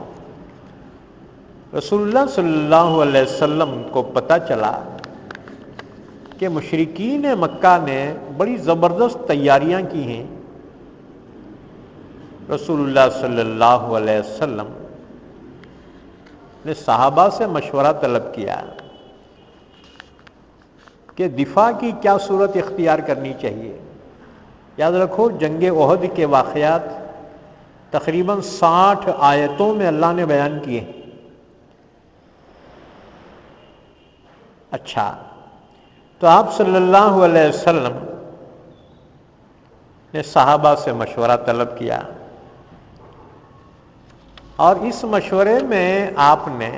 رسول اللہ صلی اللہ علیہ وسلم کو پتہ چلا کہ مشرکین مکہ نے بڑی زبردست تیاریاں کی ہیں. رسول اللہ صلی اللہ علیہ وسلم نے صحابہ سے مشورہ طلب کیا کہ دفاع کی کیا صورت اختیار کرنی چاہیے. یاد رکھو جنگ احد کے واقعات تقریباً 60 آیتوں میں اللہ نے بیان کیے ہیں. اچھا، تو آپ صلی اللہ علیہ وسلم نے صحابہ سے مشورہ طلب کیا، اور اس مشورے میں آپ نے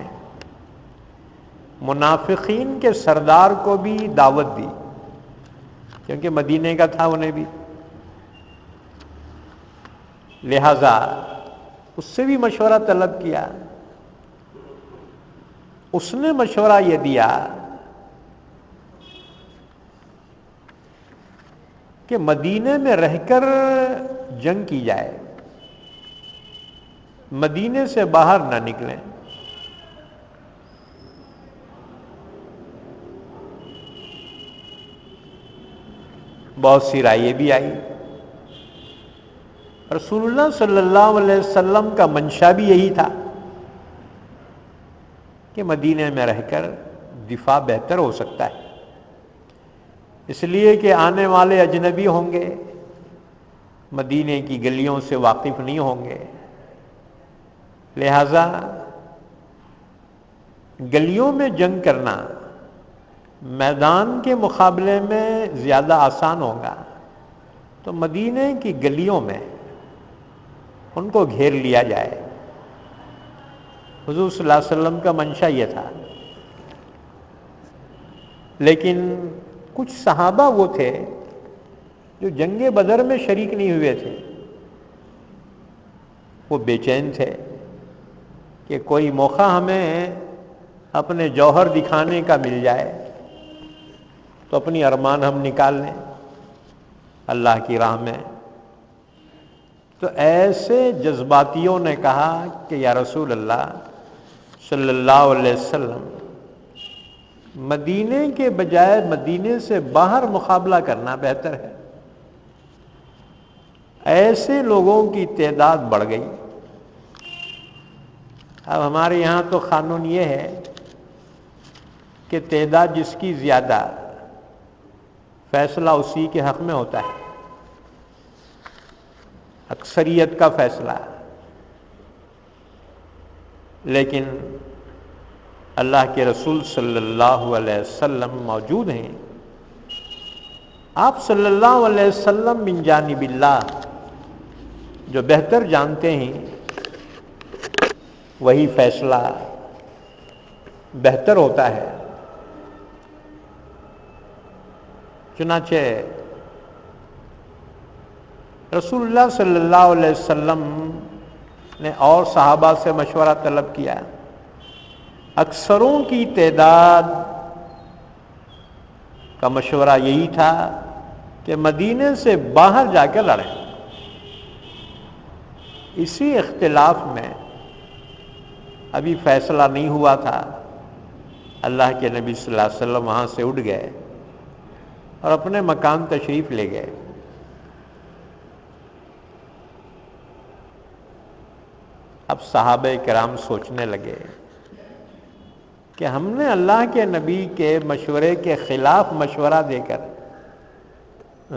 منافقین کے سردار کو بھی دعوت دی، کیونکہ مدینے کا تھا انہیں بھی، لہذا اس سے بھی مشورہ طلب کیا. اس نے مشورہ یہ دیا کہ مدینے میں رہ کر جنگ کی جائے، مدینے سے باہر نہ نکلیں. بہت سی رائے بھی آئی. رسول اللہ صلی اللہ علیہ وسلم کا منشا بھی یہی تھا کہ مدینے میں رہ کر دفاع بہتر ہو سکتا ہے، اس لیے کہ آنے والے اجنبی ہوں گے، مدینے کی گلیوں سے واقف نہیں ہوں گے، لہذا گلیوں میں جنگ کرنا میدان کے مقابلے میں زیادہ آسان ہوگا. تو مدینے کی گلیوں میں ان کو گھیر لیا جائے. حضور صلی اللہ علیہ وسلم کا منشا یہ تھا. لیکن کچھ صحابہ وہ تھے جو جنگ بدر میں شریک نہیں ہوئے تھے. وہ بے چین تھے کہ کوئی موقع ہمیں اپنے جوہر دکھانے کا مل جائے تو اپنی ارمان ہم نکال لیں اللہ کی راہ میں. تو ایسے جذباتیوں نے کہا کہ یا رسول اللہ صلی اللہ علیہ وسلم، مدینے کے بجائے مدینے سے باہر مقابلہ کرنا بہتر ہے. ایسے لوگوں کی تعداد بڑھ گئی. اب ہمارے یہاں تو قانون یہ ہے کہ تعداد جس کی زیادہ فیصلہ اسی کے حق میں ہوتا ہے، اکثریت کا فیصلہ. لیکن اللہ کے رسول صلی اللہ علیہ وسلم موجود ہیں. آپ صلی اللہ علیہ وسلم من جانب اللہ جو بہتر جانتے ہیں وہی فیصلہ بہتر ہوتا ہے. چنانچہ رسول اللہ صلی اللہ علیہ وسلم نے اور صحابہ سے مشورہ طلب کیا. اکثروں کی تعداد کا مشورہ یہی تھا کہ مدینے سے باہر جا کے لڑیں. اسی اختلاف میں ابھی فیصلہ نہیں ہوا تھا. اللہ کے نبی صلی اللہ علیہ وسلم وہاں سے اٹھ گئے اور اپنے مکان تشریف لے گئے. اب صحابہ کرام سوچنے لگے کہ ہم نے اللہ کے نبی کے مشورے کے خلاف مشورہ دے کر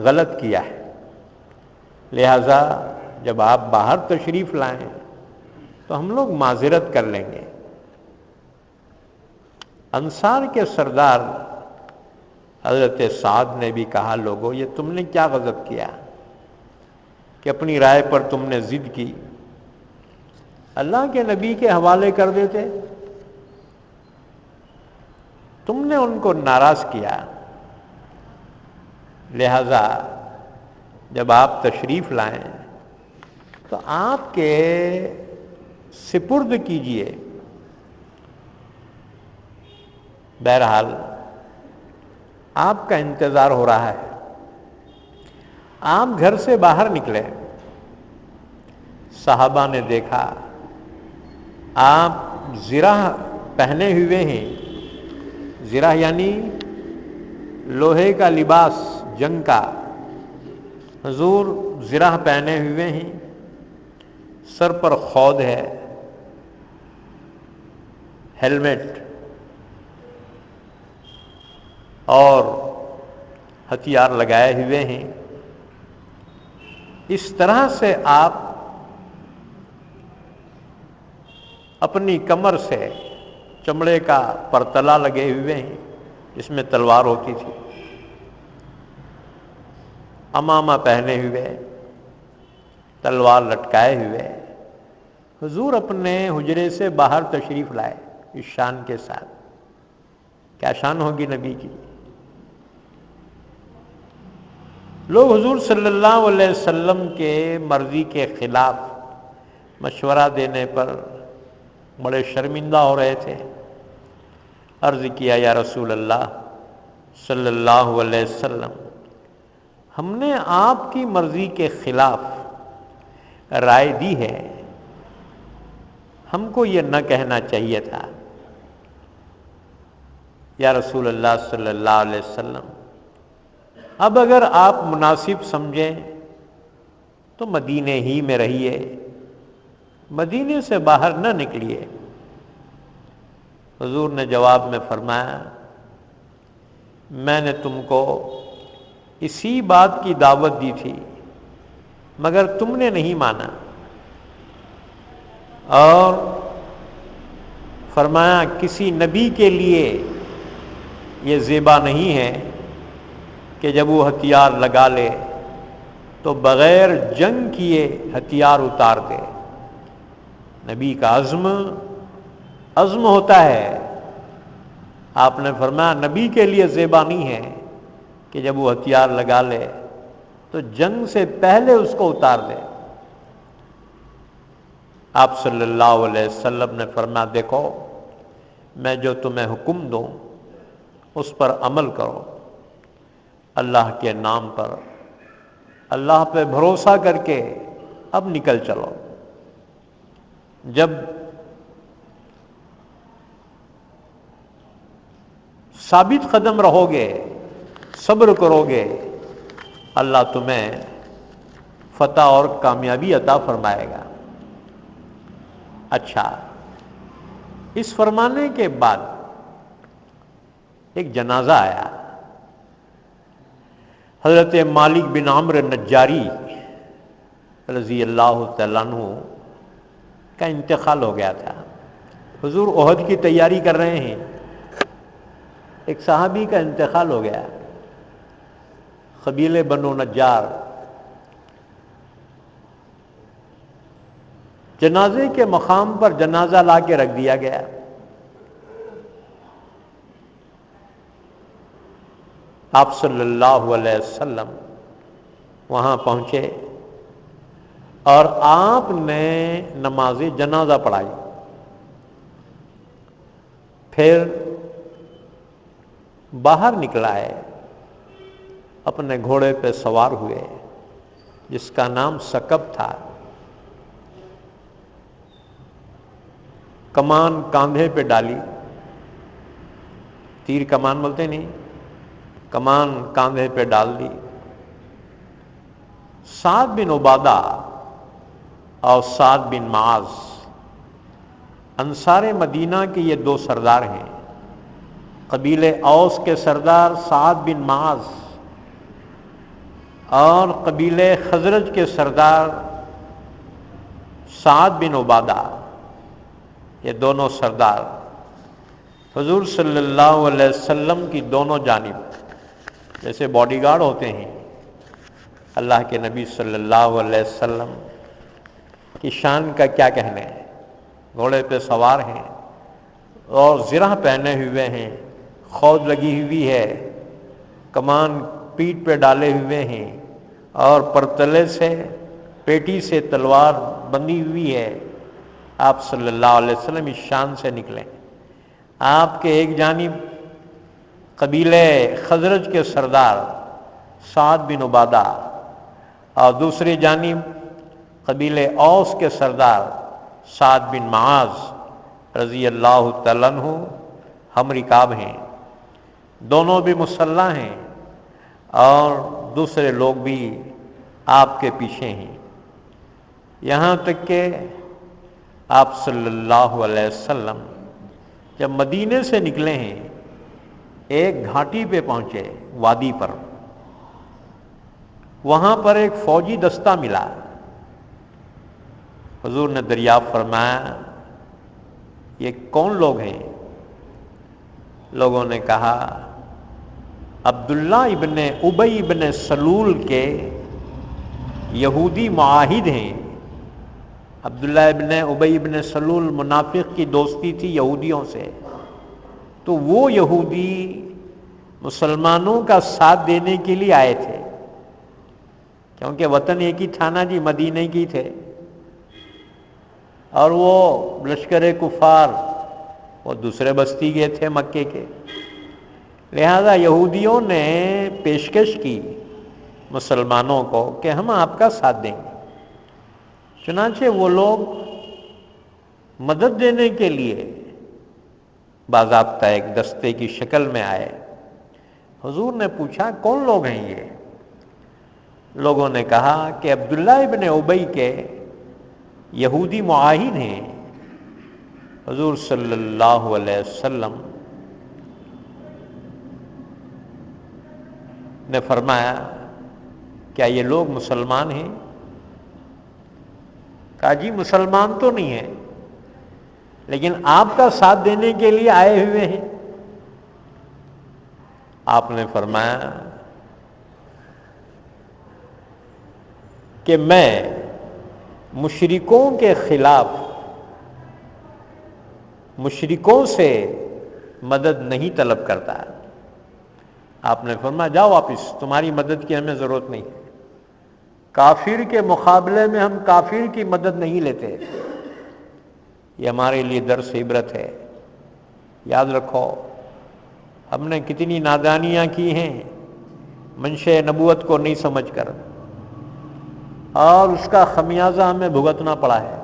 غلط کیا ہے، لہذا جب آپ باہر تشریف لائیں تو ہم لوگ معذرت کر لیں گے. انصار کے سردار حضرت سعد نے بھی کہا لوگوں یہ تم نے کیا غضب کیا کہ اپنی رائے پر تم نے ضد کی، اللہ کے نبی کے حوالے کر دیتے، تم نے ان کو ناراض کیا. لہذا جب آپ تشریف لائیں تو آپ کے سپرد کیجئے. . . . . . . . . . . . . . . . . . . . . . . . . . . . . . . . . . . . . . . . . . . . 。 . . . . . . . ۔ ۔ ۔ ۔ ۔ ۔ ۔ ۔ ۔ ۔ ۔ آپ کا انتظار ہو رہا ہے. آپ گھر سے باہر نکلے، صحابہ نے دیکھا آپ زرہ پہنے ہوئے ہیں. زرہ یعنی لوہے کا لباس جنگ کا. حضور زرہ پہنے ہوئے ہیں، سر پر خود ہے، ہیلمٹ اور ہتھیار لگائے ہوئے ہیں. اس طرح سے آپ اپنی کمر سے چمڑے کا پرتلا لگے ہوئے ہیں جس میں تلوار ہوتی تھی، امامہ پہنے ہوئے، تلوار لٹکائے ہوئے. حضور اپنے حجرے سے باہر تشریف لائے اس شان کے ساتھ. کیا شان ہوگی نبی کی. لوگ حضور صلی اللہ علیہ وسلم کے مرضی کے خلاف مشورہ دینے پر بڑے شرمندہ ہو رہے تھے. عرض کیا یا رسول اللہ صلی اللہ علیہ وسلم، ہم نے آپ کی مرضی کے خلاف رائے دی ہے، ہم کو یہ نہ کہنا چاہیے تھا. یا رسول اللہ صلی اللہ علیہ وسلم، اب اگر آپ مناسب سمجھیں تو مدینے ہی میں رہیے، مدینے سے باہر نہ نکلیے. حضور نے جواب میں فرمایا، میں نے تم کو اسی بات کی دعوت دی تھی مگر تم نے نہیں مانا. اور فرمایا کسی نبی کے لیے یہ زیبا نہیں ہے کہ جب وہ ہتھیار لگا لے تو بغیر جنگ کیے ہتھیار اتار دے. نبی کا عزم ہوتا ہے. آپ نے فرمایا نبی کے لیے زیبا نہیں ہے کہ جب وہ ہتھیار لگا لے تو جنگ سے پہلے اس کو اتار دے. آپ صلی اللہ علیہ وسلم نے فرمایا دیکھو میں جو تمہیں حکم دوں اس پر عمل کرو، اللہ کے نام پر، اللہ پہ بھروسہ کر کے اب نکل چلو. جب ثابت قدم رہو گے، صبر کرو گے، اللہ تمہیں فتح اور کامیابی عطا فرمائے گا. اچھا، اس فرمانے کے بعد ایک جنازہ آیا. حضرت مالک بن عمرو نجاری رضی اللہ تعالیٰ عنہ کا انتقال ہو گیا تھا. حضور احد کی تیاری کر رہے ہیں، ایک صحابی کا انتقال ہو گیا. قبیلے بنو نجار جنازے کے مقام پر جنازہ لا کے رکھ دیا گیا. آپ صلی اللہ علیہ وسلم وہاں پہنچے اور آپ نے نماز جنازہ پڑھائی. پھر باہر نکلا ہے، اپنے گھوڑے پہ سوار ہوئے جس کا نام سکب تھا. کمان کاندھے پہ ڈالی، تیر کمان بولتے نہیں، کمان کاندھے پہ ڈال دی. سعد بن عبادہ اور سعد بن معاذ انصار مدینہ کے یہ دو سردار ہیں. قبیلے اوس کے سردار سعد بن معاذ اور قبیلے خزرج کے سردار سعد بن عبادہ، یہ دونوں سردار حضور صلی اللہ علیہ وسلم کی دونوں جانب جیسے باڈی گارڈ ہوتے ہیں، اللہ کے نبی صلی اللہ علیہ وسلم کی شان کا کیا کہنے. گھوڑے پہ سوار ہیں اور زرہ پہنے ہوئے ہیں، خود لگی ہوئی ہے، کمان پیٹھ پہ ڈالے ہوئے ہیں اور پرتلے سے پیٹی سے تلوار بندھی ہوئی ہے. آپ صلی اللہ علیہ وسلم اس شان سے نکلے. آپ کے ایک جانب قبیلے خزرج کے سردار سعد بن عبادہ اور دوسری جانب قبیلے اوس کے سردار سعد بن معاذ رضی اللہ تعالیٰ عنہ ہم رکاب ہیں، دونوں بھی مسلح ہیں اور دوسرے لوگ بھی آپ کے پیچھے ہیں، یہاں تک کہ آپ صلی اللہ علیہ وسلم جب مدینے سے نکلے ہیں ایک گھاٹی پہ پہنچے، وادی پر، وہاں پر ایک فوجی دستہ ملا۔ حضور نے دریافت فرمایا یہ کون لوگ ہیں؟ لوگوں نے کہا عبداللہ ابن ابی ابن سلول کے یہودی معاہد ہیں۔ عبداللہ ابن ابی ابن سلول منافق کی دوستی تھی یہودیوں سے، تو وہ یہودی مسلمانوں کا ساتھ دینے کے لیے آئے تھے، کیونکہ وطن ایک ہی تھا نا جی، مدینے کی تھے، اور وہ لشکر کفار وہ دوسرے بستی کے تھے مکے کے، لہذا یہودیوں نے پیشکش کی مسلمانوں کو کہ ہم آپ کا ساتھ دیں گے۔ چنانچہ وہ لوگ مدد دینے کے لیے باضابطہ ایک دستے کی شکل میں آئے۔ حضور نے پوچھا کون لوگ ہیں یہ؟ لوگوں نے کہا کہ عبداللہ ابن ابی کے یہودی معاہد ہیں۔ حضور صلی اللہ علیہ وسلم نے فرمایا کیا یہ لوگ مسلمان ہیں؟ کہا جی مسلمان تو نہیں ہیں، لیکن آپ کا ساتھ دینے کے لیے آئے ہوئے ہیں۔ آپ نے فرمایا کہ میں مشرکوں کے خلاف مشرکوں سے مدد نہیں طلب کرتا۔ آپ نے فرمایا جاؤ واپس، تمہاری مدد کی ہمیں ضرورت نہیں، کافر کے مقابلے میں ہم کافر کی مدد نہیں لیتے۔ یہ ہمارے لیے درس عبرت ہے، یاد رکھو ہم نے کتنی نادانیاں کی ہیں منشأ نبوت کو نہیں سمجھ کر، اور اس کا خمیازہ ہمیں بھگتنا پڑا ہے۔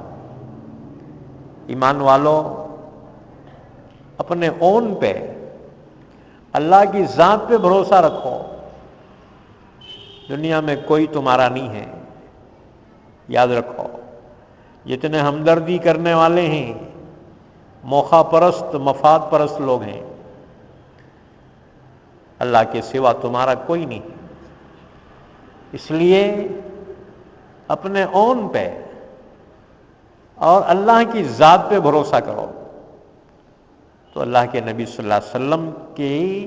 ایمان والوں اپنے اون پہ، اللہ کی ذات پہ بھروسہ رکھو، دنیا میں کوئی تمہارا نہیں ہے۔ یاد رکھو جتنے ہمدردی کرنے والے ہیں موقع پرست مفاد پرست لوگ ہیں، اللہ کے سوا تمہارا کوئی نہیں۔ اس لیے اپنے اون پہ اور اللہ کی ذات پہ بھروسہ کرو۔ تو اللہ کے نبی صلی اللہ علیہ وسلم کی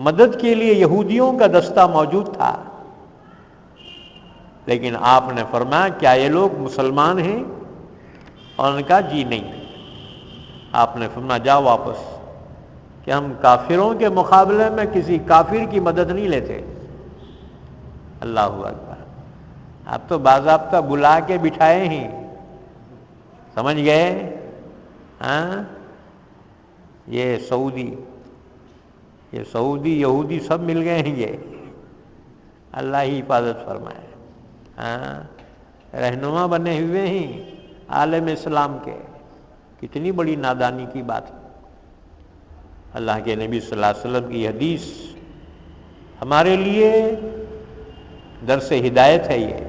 مدد کے لیے یہودیوں کا دستہ موجود تھا، لیکن آپ نے فرمایا کیا یہ لوگ مسلمان ہیں؟ اور انہوں نے کہا جی نہیں۔ آپ نے فرمایا جاؤ واپس، کہ ہم کافروں کے مقابلے میں کسی کافر کی مدد نہیں لیتے۔ اللہ اکبر، آپ تو باضابطہ بلا کے بٹھائے ہیں، سمجھ گئے؟ ہاں، یہ سعودی یہودی سب مل گئے ہیں، یہ اللہ ہی حفاظت فرمائے۔ ہاں، رہنما بنے ہوئے ہیں عالم اسلام کے، کتنی بڑی نادانی کی بات ہے۔ اللہ کے نبی صلی اللہ علیہ وسلم کی حدیث ہمارے لیے درس ہدایت ہے یہ۔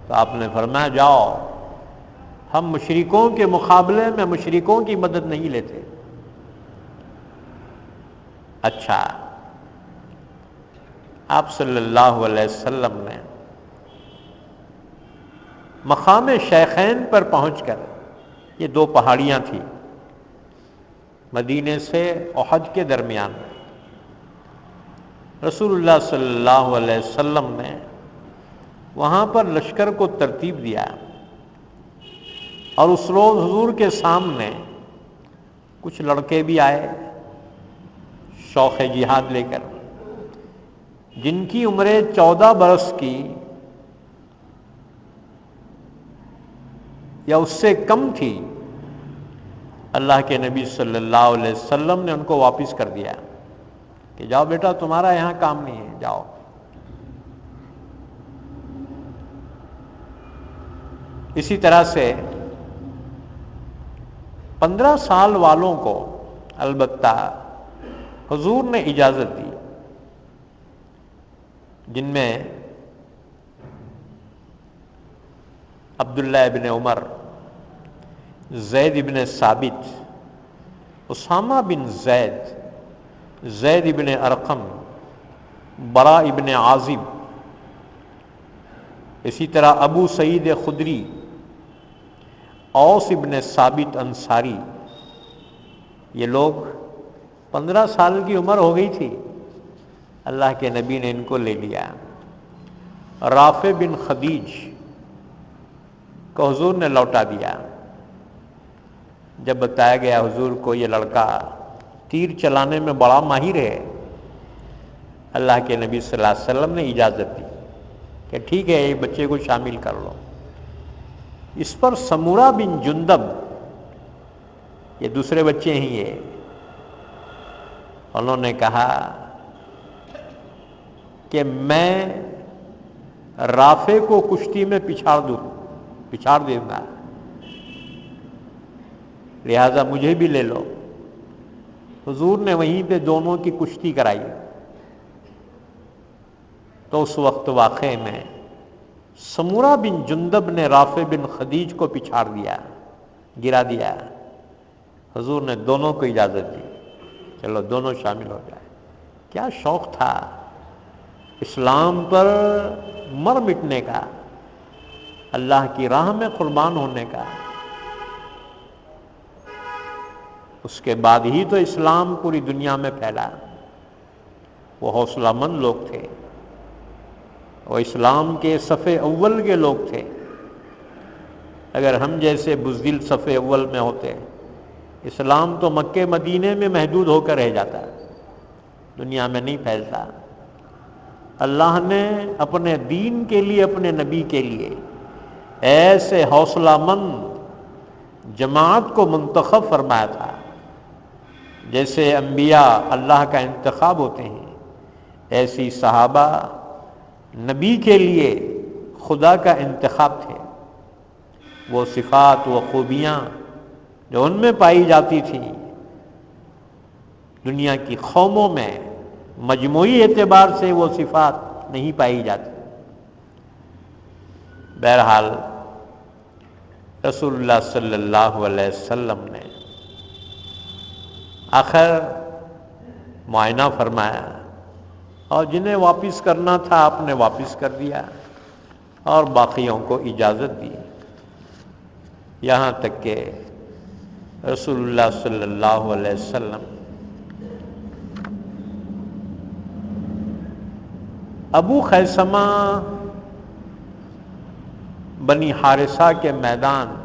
تو آپ نے فرمایا جاؤ، ہم مشرکوں کے مقابلے میں مشرکوں کی مدد نہیں لیتے۔ اچھا، آپ صلی اللہ علیہ وسلم نے مقام شیخین پر پہنچ کر، یہ دو پہاڑیاں تھیں مدینے سے احد کے درمیان، رسول اللہ صلی اللہ علیہ وسلم نے وہاں پر لشکر کو ترتیب دیا، اور اس روز حضور کے سامنے کچھ لڑکے بھی آئے شوق جہاد لے کر، جن کی عمریں 14 برس کی یا اس سے کم تھی، اللہ کے نبی صلی اللہ علیہ وسلم نے ان کو واپس کر دیا کہ جاؤ بیٹا، تمہارا یہاں کام نہیں ہے، جاؤ۔ اسی طرح سے 15 سال والوں کو البتہ حضور نے اجازت دی، جن میں عبداللہ ابن عمر، زید ابن ثابت، اسامہ بن زید، زید ابن ارقم، براء ابن عازب، اسی طرح ابو سعید خدری، اوس ابن ثابت انصاری، یہ لوگ 15 سال کی عمر ہو گئی تھی، اللہ کے نبی نے ان کو لے لیا۔ رافع بن خدیج کو حضور نے لوٹا دیا۔ جب بتایا گیا حضور کو یہ لڑکا تیر چلانے میں بڑا ماہر ہے، اللہ کے نبی صلی اللہ علیہ وسلم نے اجازت دی کہ ٹھیک ہے، یہ بچے کو شامل کر لو۔ اس پر سمورہ بن جندب، یہ دوسرے بچے ہی ہیں، انہوں نے کہا کہ میں رافع کو کشتی میں پچھاڑ دوں گا، لہذا مجھے بھی لے لو۔ حضور نے وہیں پہ دونوں کی کشتی کرائی۔ تو اس وقت واقعے میں سمورہ بن جندب نے رافع بن خدیج کو پچھاڑ دیا، گرا دیا۔ حضور نے دونوں کو اجازت دی، چلو دونوں شامل ہو جائے۔ کیا شوق تھا اسلام پر مر مٹنے کا، اللہ کی راہ میں قربان ہونے کا۔ اس کے بعد ہی تو اسلام پوری دنیا میں پھیلا۔ وہ حوصلہ مند لوگ تھے، وہ اسلام کے صف اول کے لوگ تھے۔ اگر ہم جیسے بزدل صف اول میں ہوتے، اسلام تو مکے مدینے میں محدود ہو کر رہ جاتا، دنیا میں نہیں پھیلتا۔ اللہ نے اپنے دین کے لیے، اپنے نبی کے لیے ایسے حوصلہ مند جماعت کو منتخب فرمایا تھا، جیسے انبیاء اللہ کا انتخاب ہوتے ہیں، ایسی صحابہ نبی کے لیے خدا کا انتخاب تھے۔ وہ صفات، وہ خوبیاں جو ان میں پائی جاتی تھیں، دنیا کی قوموں میں مجموعی اعتبار سے وہ صفات نہیں پائی جاتی۔ بہرحال رسول اللہ صلی اللہ علیہ وسلم نے آخر معائنہ فرمایا، اور جنہیں واپس کرنا تھا آپ نے واپس کر دیا، اور باقیوں کو اجازت دی، یہاں تک کہ رسول اللہ صلی اللہ علیہ وسلم ابو خیثمہ بنی حارثہ کے میدان،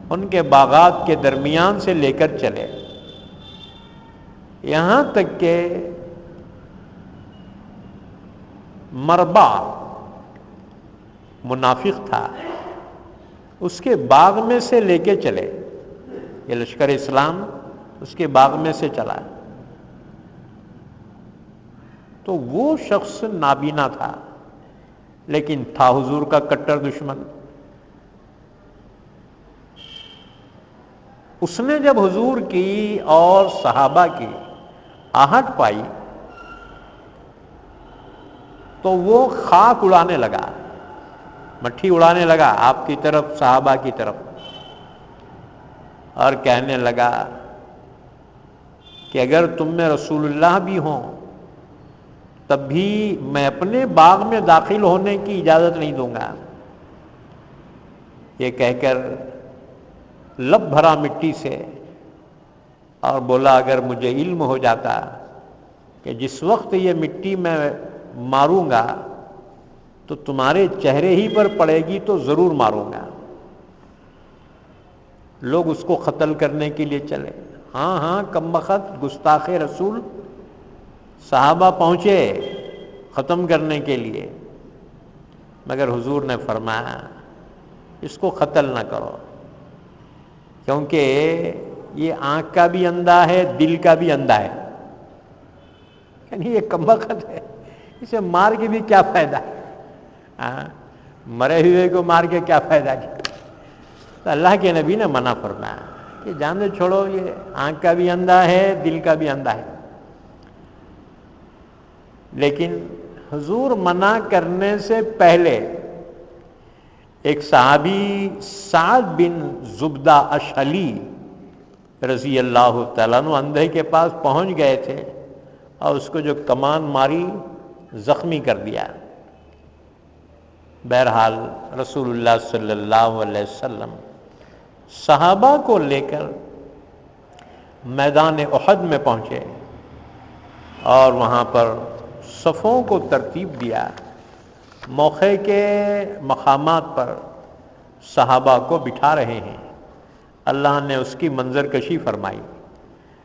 ان کے باغات کے درمیان سے لے کر چلے، یہاں تک کہ مربع منافق تھا، اس کے باغ میں سے لے کے چلے۔ یہ لشکر اسلام اس کے باغ میں سے چلا، تو وہ شخص نابینا تھا، لیکن تھا حضور کا کٹر دشمن۔ اس نے جب حضور کی اور صحابہ کی آہٹ پائی تو وہ خاک اڑانے لگا، مٹی اڑانے لگا آپ کی طرف، صحابہ کی طرف، اور کہنے لگا کہ اگر تم میں رسول اللہ بھی ہوں تب بھی میں اپنے باغ میں داخل ہونے کی اجازت نہیں دوں گا۔ یہ کہہ کر لب بھرا مٹی سے، اور بولا اگر مجھے علم ہو جاتا کہ جس وقت یہ مٹی میں ماروں گا تو تمہارے چہرے ہی پر پڑے گی تو ضرور ماروں گا۔ لوگ اس کو قتل کرنے کے لیے چلے، ہاں کم بخت گستاخ رسول، صحابہ پہنچے ختم کرنے کے لیے، مگر حضور نے فرمایا اس کو قتل نہ کرو، کیونکہ یہ آنکھ کا بھی اندھا ہے، دل کا بھی اندھا ہے، یعنی یہ کمبخت ہے، اسے مار کے بھی کیا فائدہ؟ مرے ہوئے کو مار کے کیا فائدہ کیا؟ تو اللہ کے نبی نے منع فرمایا کہ جان دے، چھوڑو، یہ آنکھ کا بھی اندھا ہے، دل کا بھی اندھا ہے۔ لیکن حضور منع کرنے سے پہلے ایک صحابی سعد بن زبدہ اشعلی رضی اللہ تعالیٰ عنہ اندھے کے پاس پہنچ گئے تھے اور اس کو جو کمان ماری زخمی کر دیا۔ بہرحال رسول اللہ صلی اللہ علیہ وسلم صحابہ کو لے کر میدان احد میں پہنچے اور وہاں پر صفوں کو ترتیب دیا، موقع کے مقامات پر صحابہ کو بٹھا رہے ہیں۔ اللہ نے اس کی منظر کشی فرمائی،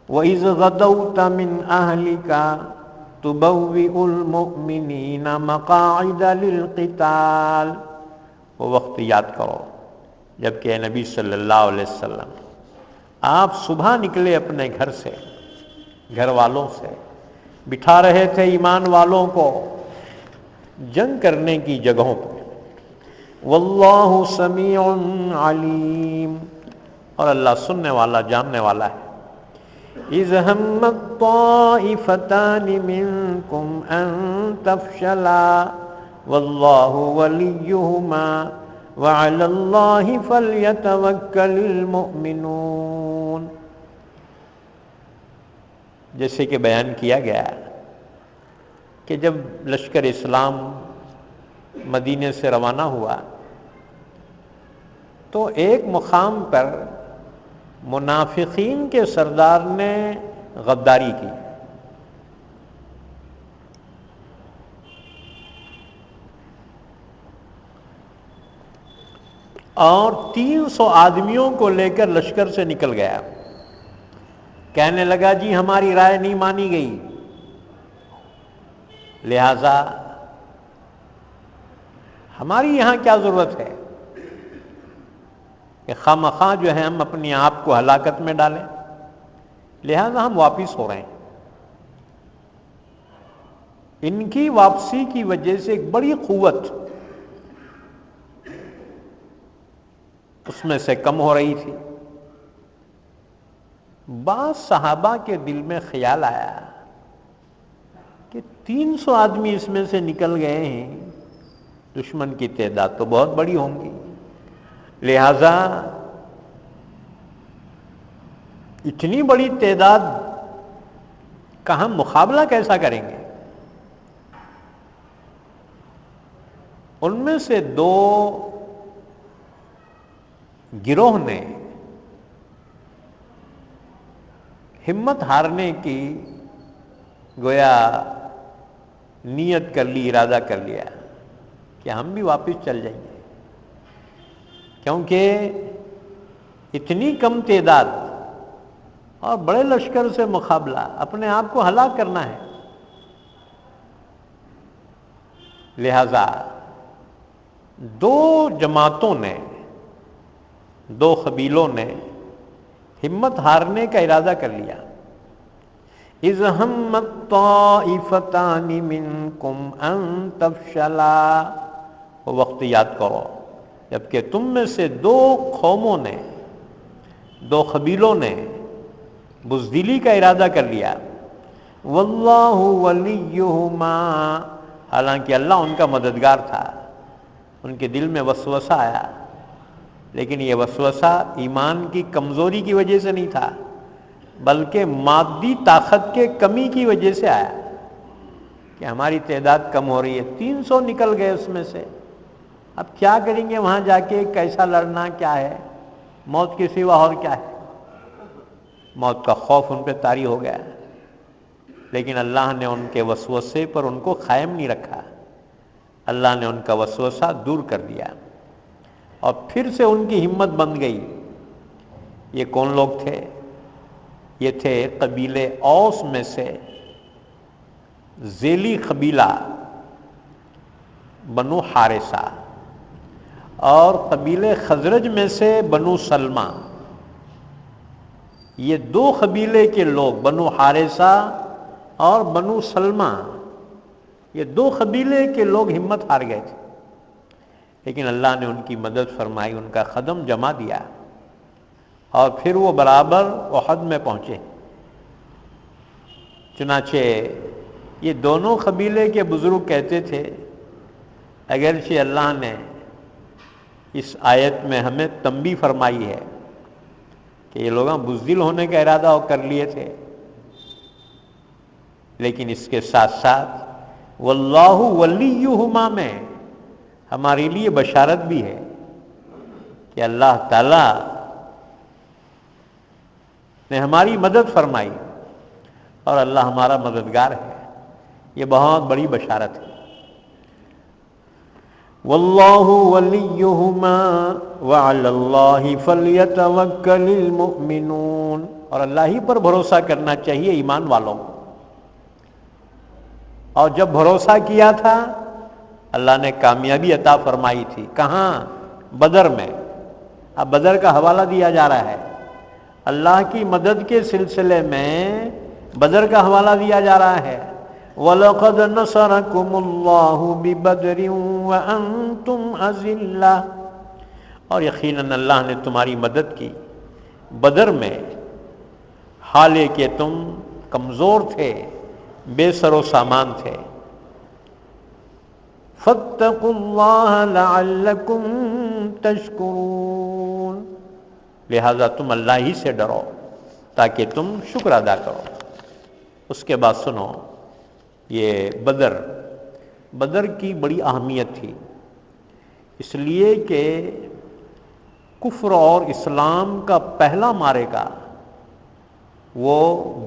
وَإِذْ غَدَوْتَ مِنْ أَهْلِكَ تُبَوِّئُ الْمُؤْمِنِينَ مَقَاعِدَ لِلْقِتَالِ۔ وہ وقت یاد کرو جب کہ نبی صلی اللہ علیہ وسلم آپ صبح نکلے اپنے گھر سے، گھر والوں سے، بٹھا رہے تھے ایمان والوں کو جنگ کرنے کی جگہوں پر۔ واللہ سمیع علیم، اور اللہ سننے والا، جاننے والا ہے۔ اذ ہمت طائفتان منکم ان تفشلا واللہ ولیہما وعلی اللہ فلیتوکل المؤمنون۔ جیسے کہ بیان کیا گیا کہ جب لشکر اسلام مدینے سے روانہ ہوا تو ایک مقام پر منافقین کے سردار نے غداری کی، اور 300 آدمیوں کو لے کر لشکر سے نکل گیا۔ کہنے لگا جی ہماری رائے نہیں مانی گئی، لہذا ہماری یہاں کیا ضرورت ہے کہ خواہ مخواہ جو ہے ہم اپنے آپ کو ہلاکت میں ڈالیں، لہذا ہم واپس ہو رہے ہیں۔ ان کی واپسی کی وجہ سے ایک بڑی قوت اس میں سے کم ہو رہی تھی۔ بعض صحابہ کے دل میں خیال آیا کہ 300 آدمی اس میں سے نکل گئے ہیں، دشمن کی تعداد تو بہت بڑی ہوں گی، لہذا اتنی بڑی تعداد کا ہم مقابلہ کیسا کریں گے؟ ان میں سے 2 گروہ نے ہمت ہارنے کی گویا نیت کر لی، ارادہ کر لیا کہ ہم بھی واپس چل جائیں گے، کیونکہ اتنی کم تعداد اور بڑے لشکر سے مقابلہ، اپنے آپ کو ہلاک کرنا ہے۔ لہذا 2 جماعتوں نے، 2 قبیلوں نے ہمت ہارنے کا ارادہ کر لیا۔ اذ ہمت طائفتان منکم ان تفشلا، وہ وقت یاد کرو جبکہ تم میں سے 2 قوموں نے، 2 قبیلوں نے بزدلی کا ارادہ کر لیا۔ واللہ ولیہما، حالانکہ اللہ ان کا مددگار تھا۔ ان کے دل میں وسوسہ آیا، لیکن یہ وسوسہ ایمان کی کمزوری کی وجہ سے نہیں تھا، بلکہ مادی طاقت کے کمی کی وجہ سے آیا کہ ہماری تعداد کم ہو رہی ہے، 300 نکل گئے اس میں سے، اب کیا کریں گے وہاں جا کے، کیسا لڑنا کیا ہے، موت کے سوا اور کیا ہے۔ موت کا خوف ان پہ طاری ہو گیا، لیکن اللہ نے ان کے وسوسے پر ان کو قائم نہیں رکھا، اللہ نے ان کا وسوسہ دور کر دیا، اور پھر سے ان کی ہمت بن گئی۔ یہ کون لوگ تھے؟ یہ تھے قبیلے اوس میں سے ذیلی قبیلہ بنو حارثہ، اور قبیلے خزرج میں سے بنو سلمہ۔ یہ دو قبیلے کے لوگ بنو حارثہ اور بنو سلمہ، یہ دو قبیلے کے لوگ ہمت ہار گئے تھے، لیکن اللہ نے ان کی مدد فرمائی، ان کا قدم جما دیا اور پھر وہ برابر احد میں پہنچے۔ چنانچہ یہ دونوں قبیلے کے بزرگ کہتے تھے اگرچہ اللہ نے اس آیت میں ہمیں تنبیہ فرمائی ہے کہ یہ لوگ بزدل ہونے کا ارادہ کر لیے تھے، لیکن اس کے ساتھ ساتھ واللہ ولیہما میں ہمارے لیے بشارت بھی ہے کہ اللہ تعالی نے ہماری مدد فرمائی اور اللہ ہمارا مددگار ہے، یہ بہت بڑی بشارت ہے۔ واللہ ولیہما وعلی اللہ فلیتوکل المؤمنون، اور اللہ ہی پر بھروسہ کرنا چاہیے ایمان والوں کو۔ اور جب بھروسہ کیا تھا اللہ نے کامیابی عطا فرمائی تھی، کہاں؟ بدر میں۔ اب بدر کا حوالہ دیا جا رہا ہے، اللہ کی مدد کے سلسلے میں بدر کا حوالہ دیا جا رہا ہے۔ وَلَقَدْ نَصَرَكُمُ اللَّهُ بِبَدْرٍ وَأَنْتُمْ أَذِلَّةٌ، اور یقیناً اللہ نے تمہاری مدد کی بدر میں، حالے کہ تم کمزور تھے، بے سر و سامان تھے۔ فَاتَّقُوا اللَّهَ لَعَلَّكُمْ تَشْكُرُونَ، لہذا تم اللہ ہی سے ڈرو تاکہ تم شکر ادا کرو۔ اس کے بعد سنو، یہ بدر کی بڑی اہمیت تھی، اس لیے کہ کفر اور اسلام کا پہلا معرکہ وہ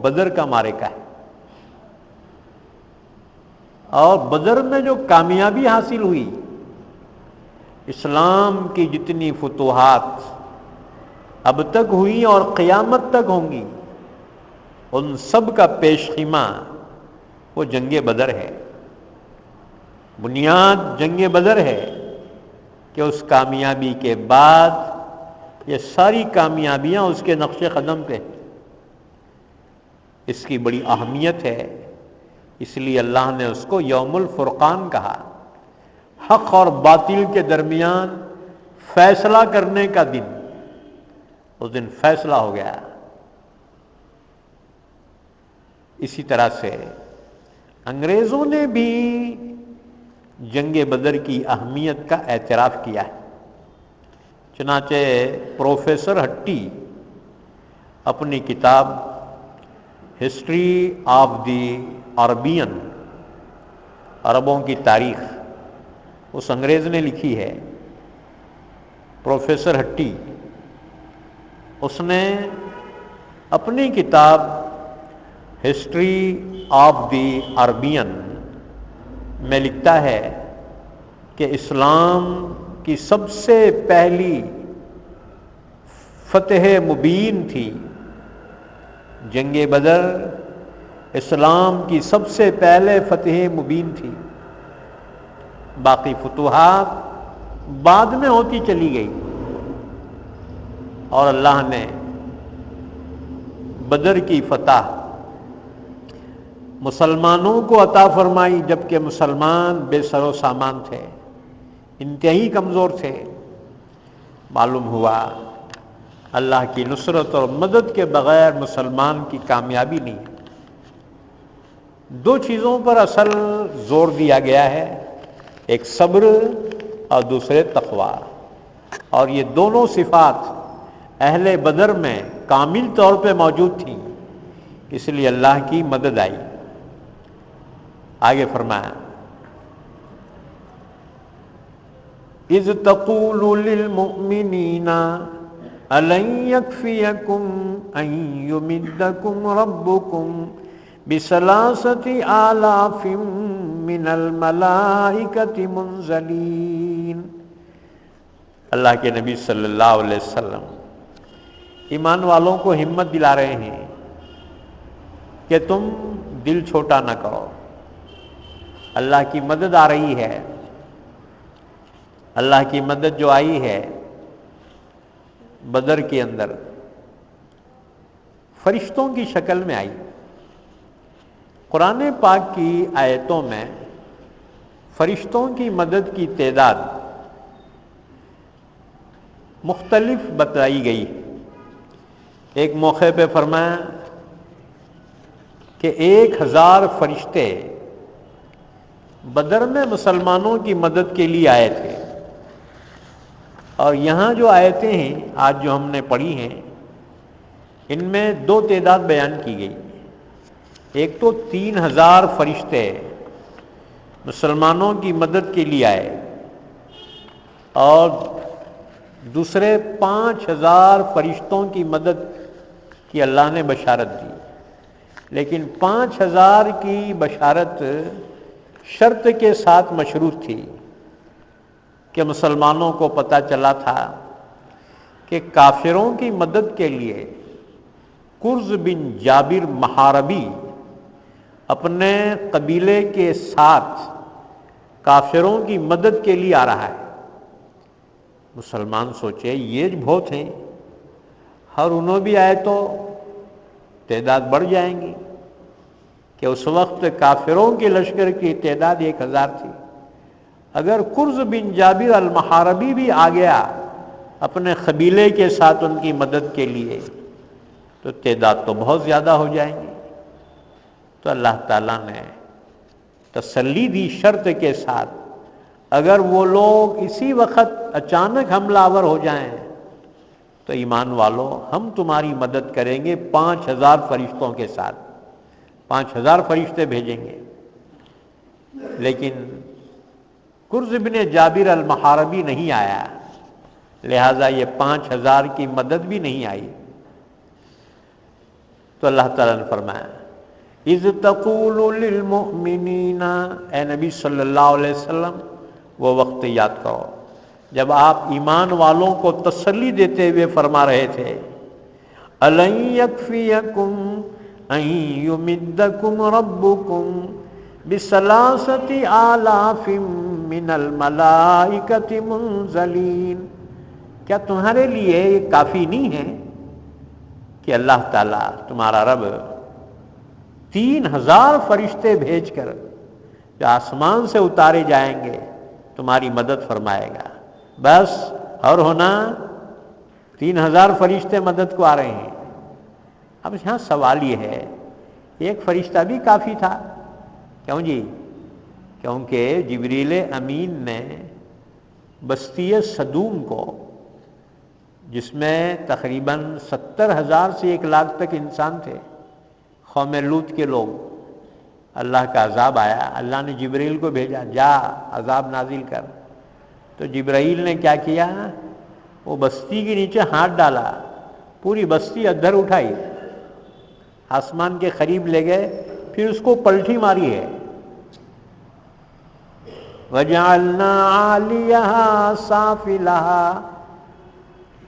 بدر کا معرکہ ہے، اور بدر میں جو کامیابی حاصل ہوئی، اسلام کی جتنی فتوحات اب تک ہوئی اور قیامت تک ہوں گی، ان سب کا پیش خیمہ وہ جنگ بدر ہے۔ بنیاد جنگ بدر ہے کہ اس کامیابی کے بعد یہ ساری کامیابیاں اس کے نقش قدم پہ، اس کی بڑی اہمیت ہے، اس لیے اللہ نے اس کو یوم الفرقان کہا، حق اور باطل کے درمیان فیصلہ کرنے کا دن، اس دن فیصلہ ہو گیا۔ اسی طرح سے انگریزوں نے بھی جنگ بدر کی اہمیت کا اعتراف کیا ہے، چنانچہ پروفیسر ہٹی اپنی کتاب ہسٹری آف دی عربین، عربوں کی تاریخ، اس انگریز نے لکھی ہے، پروفیسر ہٹی، اس نے اپنی کتاب ہسٹری آف دی عربین میں لکھتا ہے کہ اسلام کی سب سے پہلی فتح مبین تھی جنگ بدر، اسلام کی سب سے پہلے فتح مبین تھی، باقی فتوحات بعد میں ہوتی چلی گئی، اور اللہ نے بدر کی فتح مسلمانوں کو عطا فرمائی، جبکہ مسلمان بے سر و سامان تھے، انتہائی کمزور تھے۔ معلوم ہوا اللہ کی نصرت اور مدد کے بغیر مسلمان کی کامیابی نہیں۔ دو چیزوں پر اصل زور دیا گیا ہے، ایک صبر اور دوسرے تقوی، اور یہ دونوں صفات اہل بدر میں کامل طور پہ موجود تھیں، اس لیے اللہ کی مدد آئی۔ آگے فرمایا اذ تقول للمؤمنین أَلَنْ يَكْفِيَكُمْ أَنْ يُمِدَّكُمْ رَبُّكُمْ بِثَلَاثَةِ آلَافٍ مِّنَ الْمَلَائِكَةِ مُنزَلِينَ۔ اللہ کے نبی صلی اللہ علیہ وسلم ایمان والوں کو ہمت دلا رہے ہیں کہ تم دل چھوٹا نہ کرو، اللہ کی مدد آ رہی ہے۔ اللہ کی مدد جو آئی ہے بدر کے اندر، فرشتوں کی شکل میں آئی۔ قرآن پاک کی آیتوں میں فرشتوں کی مدد کی تعداد مختلف بتائی گئی۔ ایک موقع پہ فرمایا کہ 1000 فرشتے بدر میں مسلمانوں کی مدد کے لیے آئے تھے، اور یہاں جو آیتیں ہیں آج جو ہم نے پڑھی ہیں ان میں 2 تعداد بیان کی گئی۔ ایک تو 3000 فرشتے مسلمانوں کی مدد کے لیے آئے، اور دوسرے 5000 فرشتوں کی مدد کی اللہ نے بشارت دی۔ لیکن 5000 کی بشارت شرط کے ساتھ مشروط تھی کہ مسلمانوں کو پتہ چلا تھا کہ کافروں کی مدد کے لیے کرز بن جابر محاربی اپنے قبیلے کے ساتھ کافروں کی مدد کے لیے آ رہا ہے۔ مسلمان سوچے یہ بہت ہیں، اور انہوں بھی آئے تو تعداد بڑھ جائیں گی، کہ اس وقت کافروں کے لشکر کی تعداد 1000 تھی۔ اگر کرز بن جابر المحاربی بھی آ گیا اپنے قبیلے کے ساتھ ان کی مدد کے لیے تو تعداد تو بہت زیادہ ہو جائیں گی۔ تو اللہ تعالیٰ نے تسلی دی شرط کے ساتھ، اگر وہ لوگ اسی وقت اچانک حملہ آور ہو جائیں تو ایمان والو ہم تمہاری مدد کریں گے 5000 فرشتوں کے ساتھ، 5000 فرشتے بھیجیں گے۔ لیکن کرز بن جابر المحاربی نہیں آیا، لہذا یہ 5000 کی مدد بھی نہیں آئی۔ تو اللہ تعالیٰ نے فرمایا اذ تقول للمؤمنین، اے نبی صلی اللہ علیہ وسلم وہ وقت یاد کرو جب آپ ایمان والوں کو تسلی دیتے ہوئے فرما رہے تھے أَلَنْ يَكْفِيَكُمْ أَنْ يُمِدَّكُمْ رَبُّكُمْ بِثَلَاثَةِ آلَافٍ مِّنَ الْمَلَائِكَةِ مُنزَلِينَ، کیا تمہارے لیے یہ کافی نہیں ہے کہ اللہ تعالیٰ تمہارا رب 3000 فرشتے بھیج کر جو آسمان سے اتارے جائیں گے تمہاری مدد فرمائے گا؟ بس اور ہونا 3000 فرشتے مدد کو آ رہے ہیں۔ اب یہاں سوال یہ ہے، ایک فرشتہ بھی کافی تھا کیوں جی؟ کیونکہ جبریل امین نے بستی صدوم کو، جس میں تقریباً 70,000 سے 1,00,000 تک انسان تھے، قوم لوط کے لوگ، اللہ کا عذاب آیا، اللہ نے جبریل کو بھیجا جا عذاب نازل کر، تو جبرائیل نے کیا کیا؟ وہ بستی کے نیچے ہاتھ ڈالا، پوری بستی ادھر اٹھائی، آسمان کے قریب لے گئے، پھر اس کو پلٹی ماری ہے۔ وَجَعَلْنَا عَالِيَهَا سَافِلَهَا،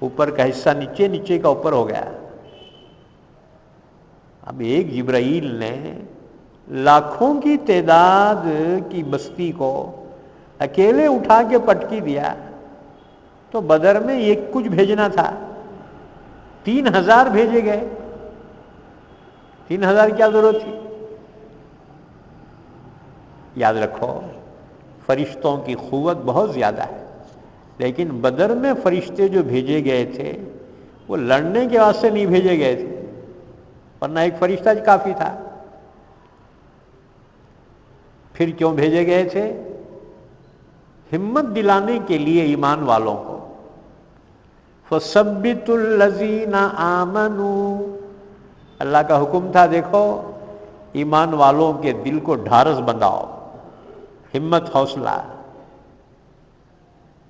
اوپر کا حصہ نیچے، نیچے کا اوپر ہو گیا۔ اب ایک جبرائیل نے لاکھوں کی تعداد کی بستی کو اکیلے اٹھا کے پٹکی دیا، تو بدر میں ایک کچھ بھیجنا تھا، 3000 بھیجے گئے۔ 3000 کیا ضرورت تھی؟ یاد رکھو فرشتوں کی قوت بہت زیادہ ہے، لیکن بدر میں فرشتے جو بھیجے گئے تھے وہ لڑنے کے واسطے نہیں بھیجے گئے تھے، ورنہ ایک فرشتہ کافی تھا۔ پھر کیوں بھیجے گئے تھے؟ ہمت دلانے کے لیے ایمان والوں کو۔ فَثَبِّتُوا الَّذِينَ آمَنُوا، اللہ کا حکم تھا دیکھو ایمان والوں کے دل کو ڈھارس بندھاؤ، ہمت حوصلہ۔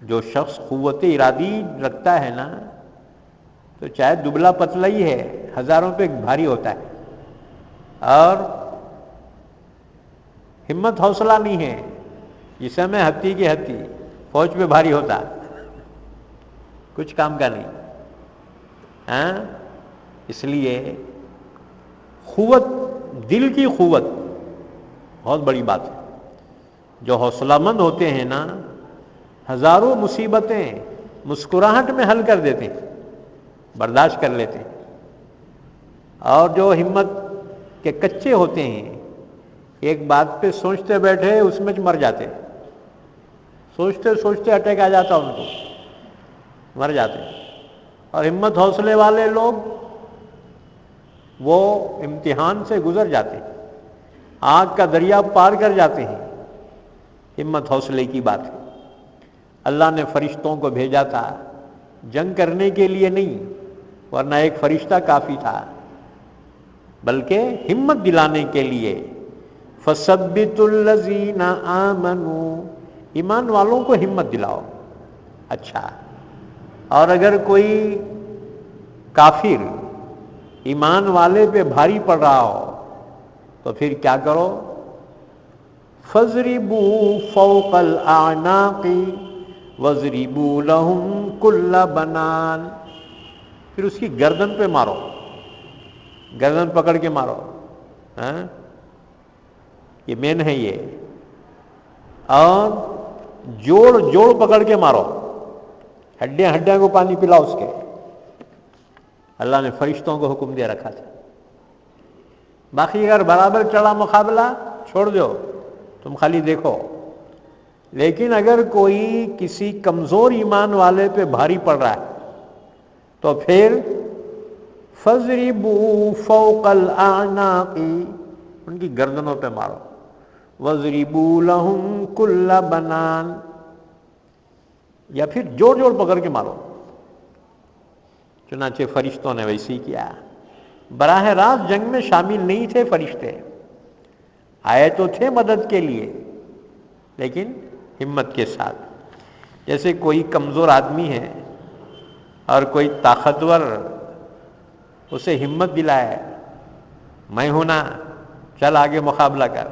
جو شخص قوت ارادی رکھتا ہے نا، تو چاہے دبلا پتلا ہی ہے، ہزاروں پہ بھاری ہوتا ہے، اور ہمت حوصلہ نہیں ہے، جسے میں ہتھی کی ہتھی فوج پہ بھاری ہوتا، کچھ کام کا نہیں۔ ہاں، اس لیے قوت، دل کی قوت بہت بڑی بات ہے۔ جو حوصلہ مند ہوتے ہیں نا، ہزاروں مصیبتیں مسکراہٹ میں حل کر دیتے ہیں، برداشت کر لیتے ہیں۔ اور جو ہمت کے کچے ہوتے ہیں، ایک بات پہ سوچتے بیٹھے اس میں مر جاتے، سوچتے سوچتے اٹیک آ جاتا ان کو، مر جاتے۔ اور ہمت حوصلے والے لوگ وہ امتحان سے گزر جاتے، آگ کا دریا پار کر جاتے ہیں۔ ہمت حوصلے کی بات ہے۔ اللہ نے فرشتوں کو بھیجا تھا جنگ کرنے کے لیے نہیں، ورنہ ایک فرشتہ کافی تھا، بلکہ ہمت دلانے کے لیے۔ فَثَبِّتُوا الَّذِينَ آمَنُوا، ایمان والوں کو ہمت دلاؤ۔ اچھا، اور اگر کوئی کافر ایمان والے پہ بھاری پڑ رہا ہو تو پھر کیا کرو؟ فَاضْرِبُوا فَوْقَ الْأَعْنَاقِ وَاضْرِبُوا لَهُمْ كُلَّ بَنَانٍ، پھر اس کی گردن پہ مارو، گردن پکڑ کے مارو، ہاں؟ یہ مین ہے یہ۔ اور جوڑ جوڑ پکڑ کے مارو، ہڈیاں ہڈیاں کو پانی پلاؤ اس کے۔ اللہ نے فرشتوں کو حکم دے رکھا تھا۔ باقی اگر برابر چڑھا مقابلہ چھوڑ دو، تم خالی دیکھو۔ لیکن اگر کوئی کسی کمزور ایمان والے پہ بھاری پڑ رہا ہے تو پھر فَاضْرِبُوا فَوْقَ الْأَعْنَاقِ، ان کی گردنوں پہ مارو۔ وَاضْرِبُوا لَهُمْ كُلَّ بَنَانٍ، یا پھر جوڑ جوڑ پکڑ کے مارو۔ چنانچہ فرشتوں نے ویسے ہی کیا۔ براہ راست جنگ میں شامل نہیں تھے فرشتے، آئے تو تھے مدد کے لیے، لیکن ہمت کے ساتھ۔ جیسے کوئی کمزور آدمی ہے اور کوئی طاقتور اسے ہمت دلائے، میں ہوں نا، چل آگے مقابلہ کر،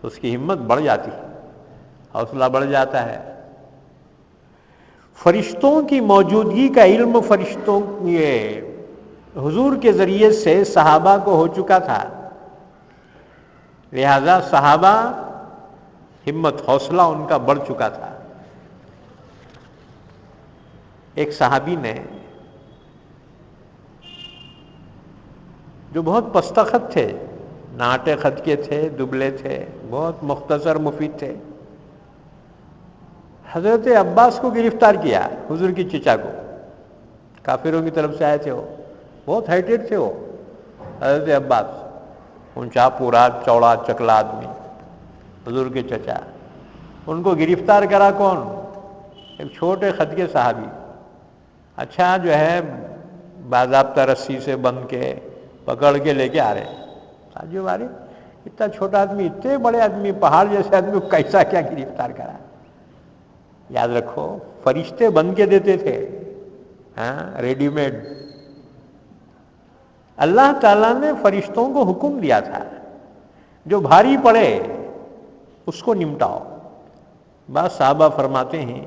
اس کی ہمت بڑھ جاتی ہے، حوصلہ بڑھ جاتا ہے۔ فرشتوں کی موجودگی کا علم فرشتوں یہ حضور کے ذریعے سے صحابہ کو ہو چکا تھا، لہذا صحابہ ہمت حوصلہ ان کا بڑھ چکا تھا۔ ایک صحابی نے جو بہت پستہ خط تھے، ناٹے خط کے تھے، دبلے تھے، بہت مختصر مفید تھے، حضرت عباس کو گرفتار کیا، حضور کی چچا کو، کافروں کی طرف سے آئے تھے، وہ بہت ہائٹیڈ تھے، وہ حضرت عباس، اونچا پورا چوڑا چکلا آدمی، حضور کے چچا۔ ان کو گرفتار کرا کون؟ ایک چھوٹے خط کے صحابی۔ اچھا جو ہے باضابطہ رسی سے بند کے پکڑ کے لے کے آ رہے ہیں، تعجب آ رہی، اتنا چھوٹا آدمی، اتنے بڑے آدمی، پہاڑ جیسے آدمی کو کیسا کیا گرفتار کرا؟ یاد رکھو فرشتے بن کے دیتے تھے، ہاں، ریڈی میڈ۔ اللہ تعالیٰ نے فرشتوں کو حکم دیا تھا جو بھاری پڑے اس کو نمٹاؤ۔ بعض صحابہ فرماتے ہیں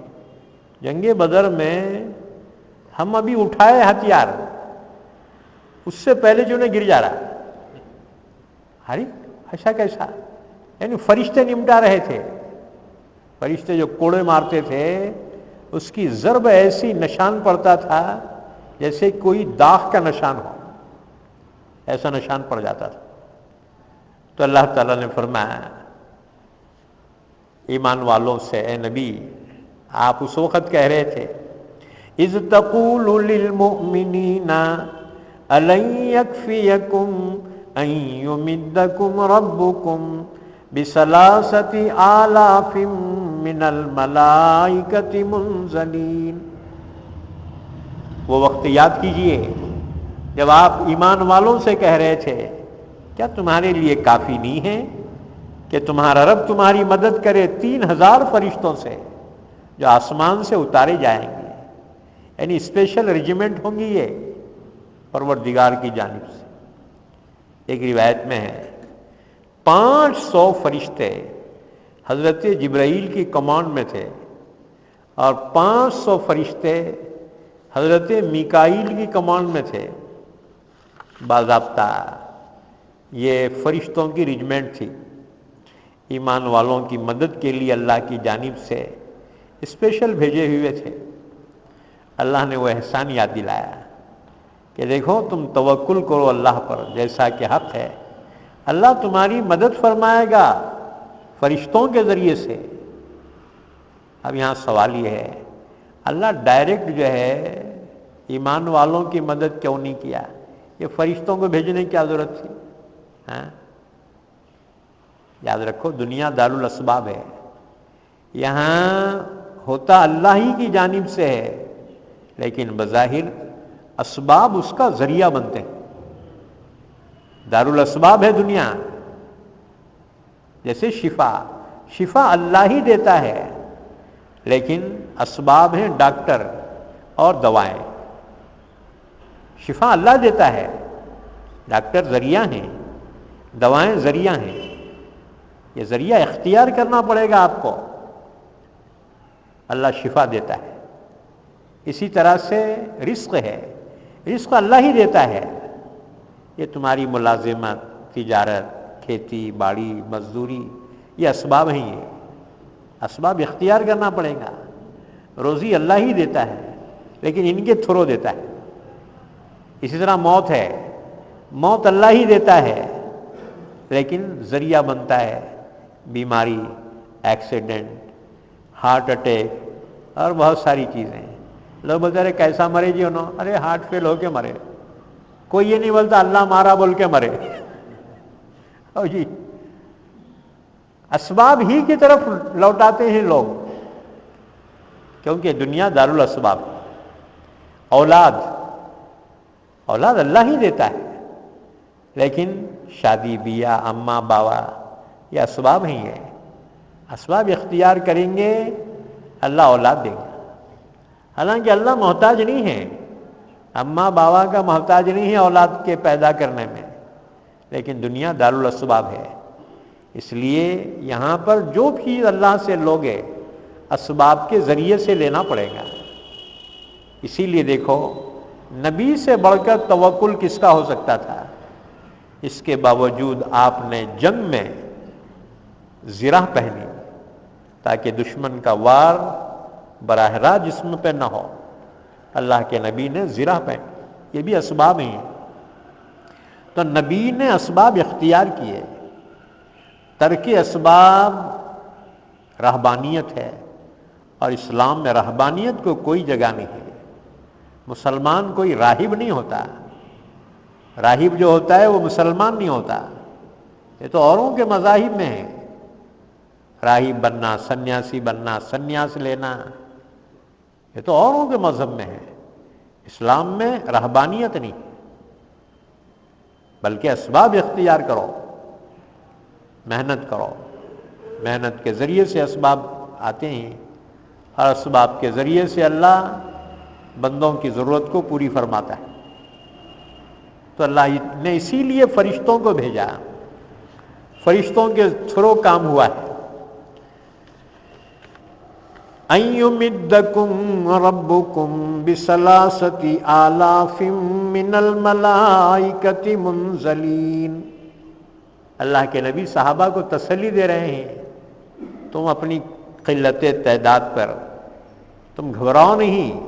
جنگ بدر میں ہم ابھی اٹھائے ہتھیار، اس سے پہلے جو انہیں گر جا رہا۔ ہری ایسا کیسا؟ یعنی فرشتے نمٹا رہے تھے۔ فرشتے جو کوڑے مارتے تھے اس کی ضرب ایسی نشان پڑتا تھا جیسے کوئی داغ کا نشان ہو، ایسا نشان پڑ جاتا تھا۔ تو اللہ تعالیٰ نے فرمایا ایمان والوں سے، اے نبی آپ اس وقت کہہ رہے تھے اذ تقول للمؤمنین الن یکفیکم ان یمدکم ربکم بثلاثۃ آلاف من الملائکۃ منزلین۔ وہ وقت یاد کیجئے جب آپ ایمان والوں سے کہہ رہے تھے کیا تمہارے لیے کافی نہیں ہے کہ تمہارا رب تمہاری مدد کرے 3000 فرشتوں سے جو آسمان سے اتارے جائیں گے، یعنی اسپیشل ریجیمنٹ ہوں گی یہ پروردگار کی جانب سے۔ ایک روایت میں ہے 500 فرشتے حضرت جبرائیل کی کمانڈ میں تھے اور 500 فرشتے حضرت میکائیل کی کمانڈ میں تھے۔ باضابطہ یہ فرشتوں کی ریجمنٹ تھی، ایمان والوں کی مدد کے لیے اللہ کی جانب سے اسپیشل بھیجے ہوئے تھے۔ اللہ نے وہ احسان یاد دلایا کہ دیکھو تم توکل کرو اللہ پر جیسا کہ حق ہے، اللہ تمہاری مدد فرمائے گا فرشتوں کے ذریعے سے۔ اب یہاں سوال یہ ہے، اللہ ڈائریکٹ جو ہے ایمان والوں کی مدد کیوں نہیں کیا؟ یہ فرشتوں کو بھیجنے کی کیا ضرورت تھی؟ ہاں؟ یاد رکھو دنیا دارالاسباب ہے، یہاں ہوتا اللہ ہی کی جانب سے ہے، لیکن بظاہر اسباب اس کا ذریعہ بنتے ہیں۔ دارالاسباب ہے دنیا، جیسے شفا اللہ ہی دیتا ہے، لیکن اسباب ہیں ڈاکٹر اور دوائیں۔ شفا اللہ دیتا ہے، ڈاکٹر ذریعہ ہیں، دوائیں ذریعہ ہیں، یہ ذریعہ اختیار کرنا پڑے گا آپ کو۔ اللہ شفا دیتا ہے، اسی طرح سے رزق ہے، رزق اللہ ہی دیتا ہے۔ یہ تمہاری ملازمت، تجارت، کھیتی باڑی، مزدوری، یہ اسباب ہیں، یہ اسباب اختیار کرنا پڑے گا۔ روزی اللہ ہی دیتا ہے، لیکن ان کے تھرو دیتا ہے۔ اسی طرح موت ہے، موت اللہ ہی دیتا ہے، لیکن ذریعہ بنتا ہے بیماری، ایکسیڈنٹ، ہارٹ اٹیک اور بہت ساری چیزیں۔ لوگ بولتے رہے کیسا مرے جی انہوں؟ ارے ہارٹ فیل ہو کے مرے، کوئی یہ نہیں بولتا اللہ مارا بول کے مرے۔ او جی، اسباب ہی کی طرف لوٹاتے ہیں لوگ، کیونکہ دنیا دارالاسباب۔ اولاد اللہ ہی دیتا ہے، لیکن شادی بیاہ، اماں باوا، یہ اسباب ہیں، یہ اسباب اختیار کریں گے اللہ اولاد دے گا۔ حالانکہ اللہ محتاج نہیں ہے، اماں باوا کا محتاج نہیں ہے اولاد کے پیدا کرنے میں، لیکن دنیا دارالاسباب ہے۔ اس لیے یہاں پر جو بھی اللہ سے لوگے اسباب کے ذریعے سے لینا پڑے گا۔ اسی لیے دیکھو نبی سے بڑھ کر توکل کس کا ہو سکتا تھا؟ اس کے باوجود آپ نے جنگ میں زرہ پہنی تاکہ دشمن کا وار براہ راست جسم پہ نہ ہو۔ اللہ کے نبی نے زرہ پہنی، یہ بھی اسباب ہیں۔ تو نبی نے اسباب اختیار کیے۔ ترک اسباب رہبانیت ہے، اور اسلام میں رہبانیت کو کوئی جگہ نہیں ہے۔ مسلمان کوئی راہب نہیں ہوتا، راہب جو ہوتا ہے وہ مسلمان نہیں ہوتا، یہ تو اوروں کے مذاہب میں ہے۔ راہب بننا، سنیاسی بننا، سنیاس لینا، یہ تو اوروں کے مذہب میں ہے۔ اسلام میں رہبانیت نہیں، بلکہ اسباب اختیار کرو، محنت کرو، محنت کے ذریعے سے اسباب آتے ہیں، اور اسباب کے ذریعے سے اللہ بندوں کی ضرورت کو پوری فرماتا ہے۔ تو اللہ نے اسی لیے فرشتوں کو بھیجا، فرشتوں کے تھرو کام ہوا ہے۔ اَن یمدکم ربکم بثلاثۃ آلاف من الملائکۃ منزلین۔ اللہ کے نبی صحابہ کو تسلی دے رہے ہیں، تم اپنی قلت تعداد پر تم گھبراؤ نہیں،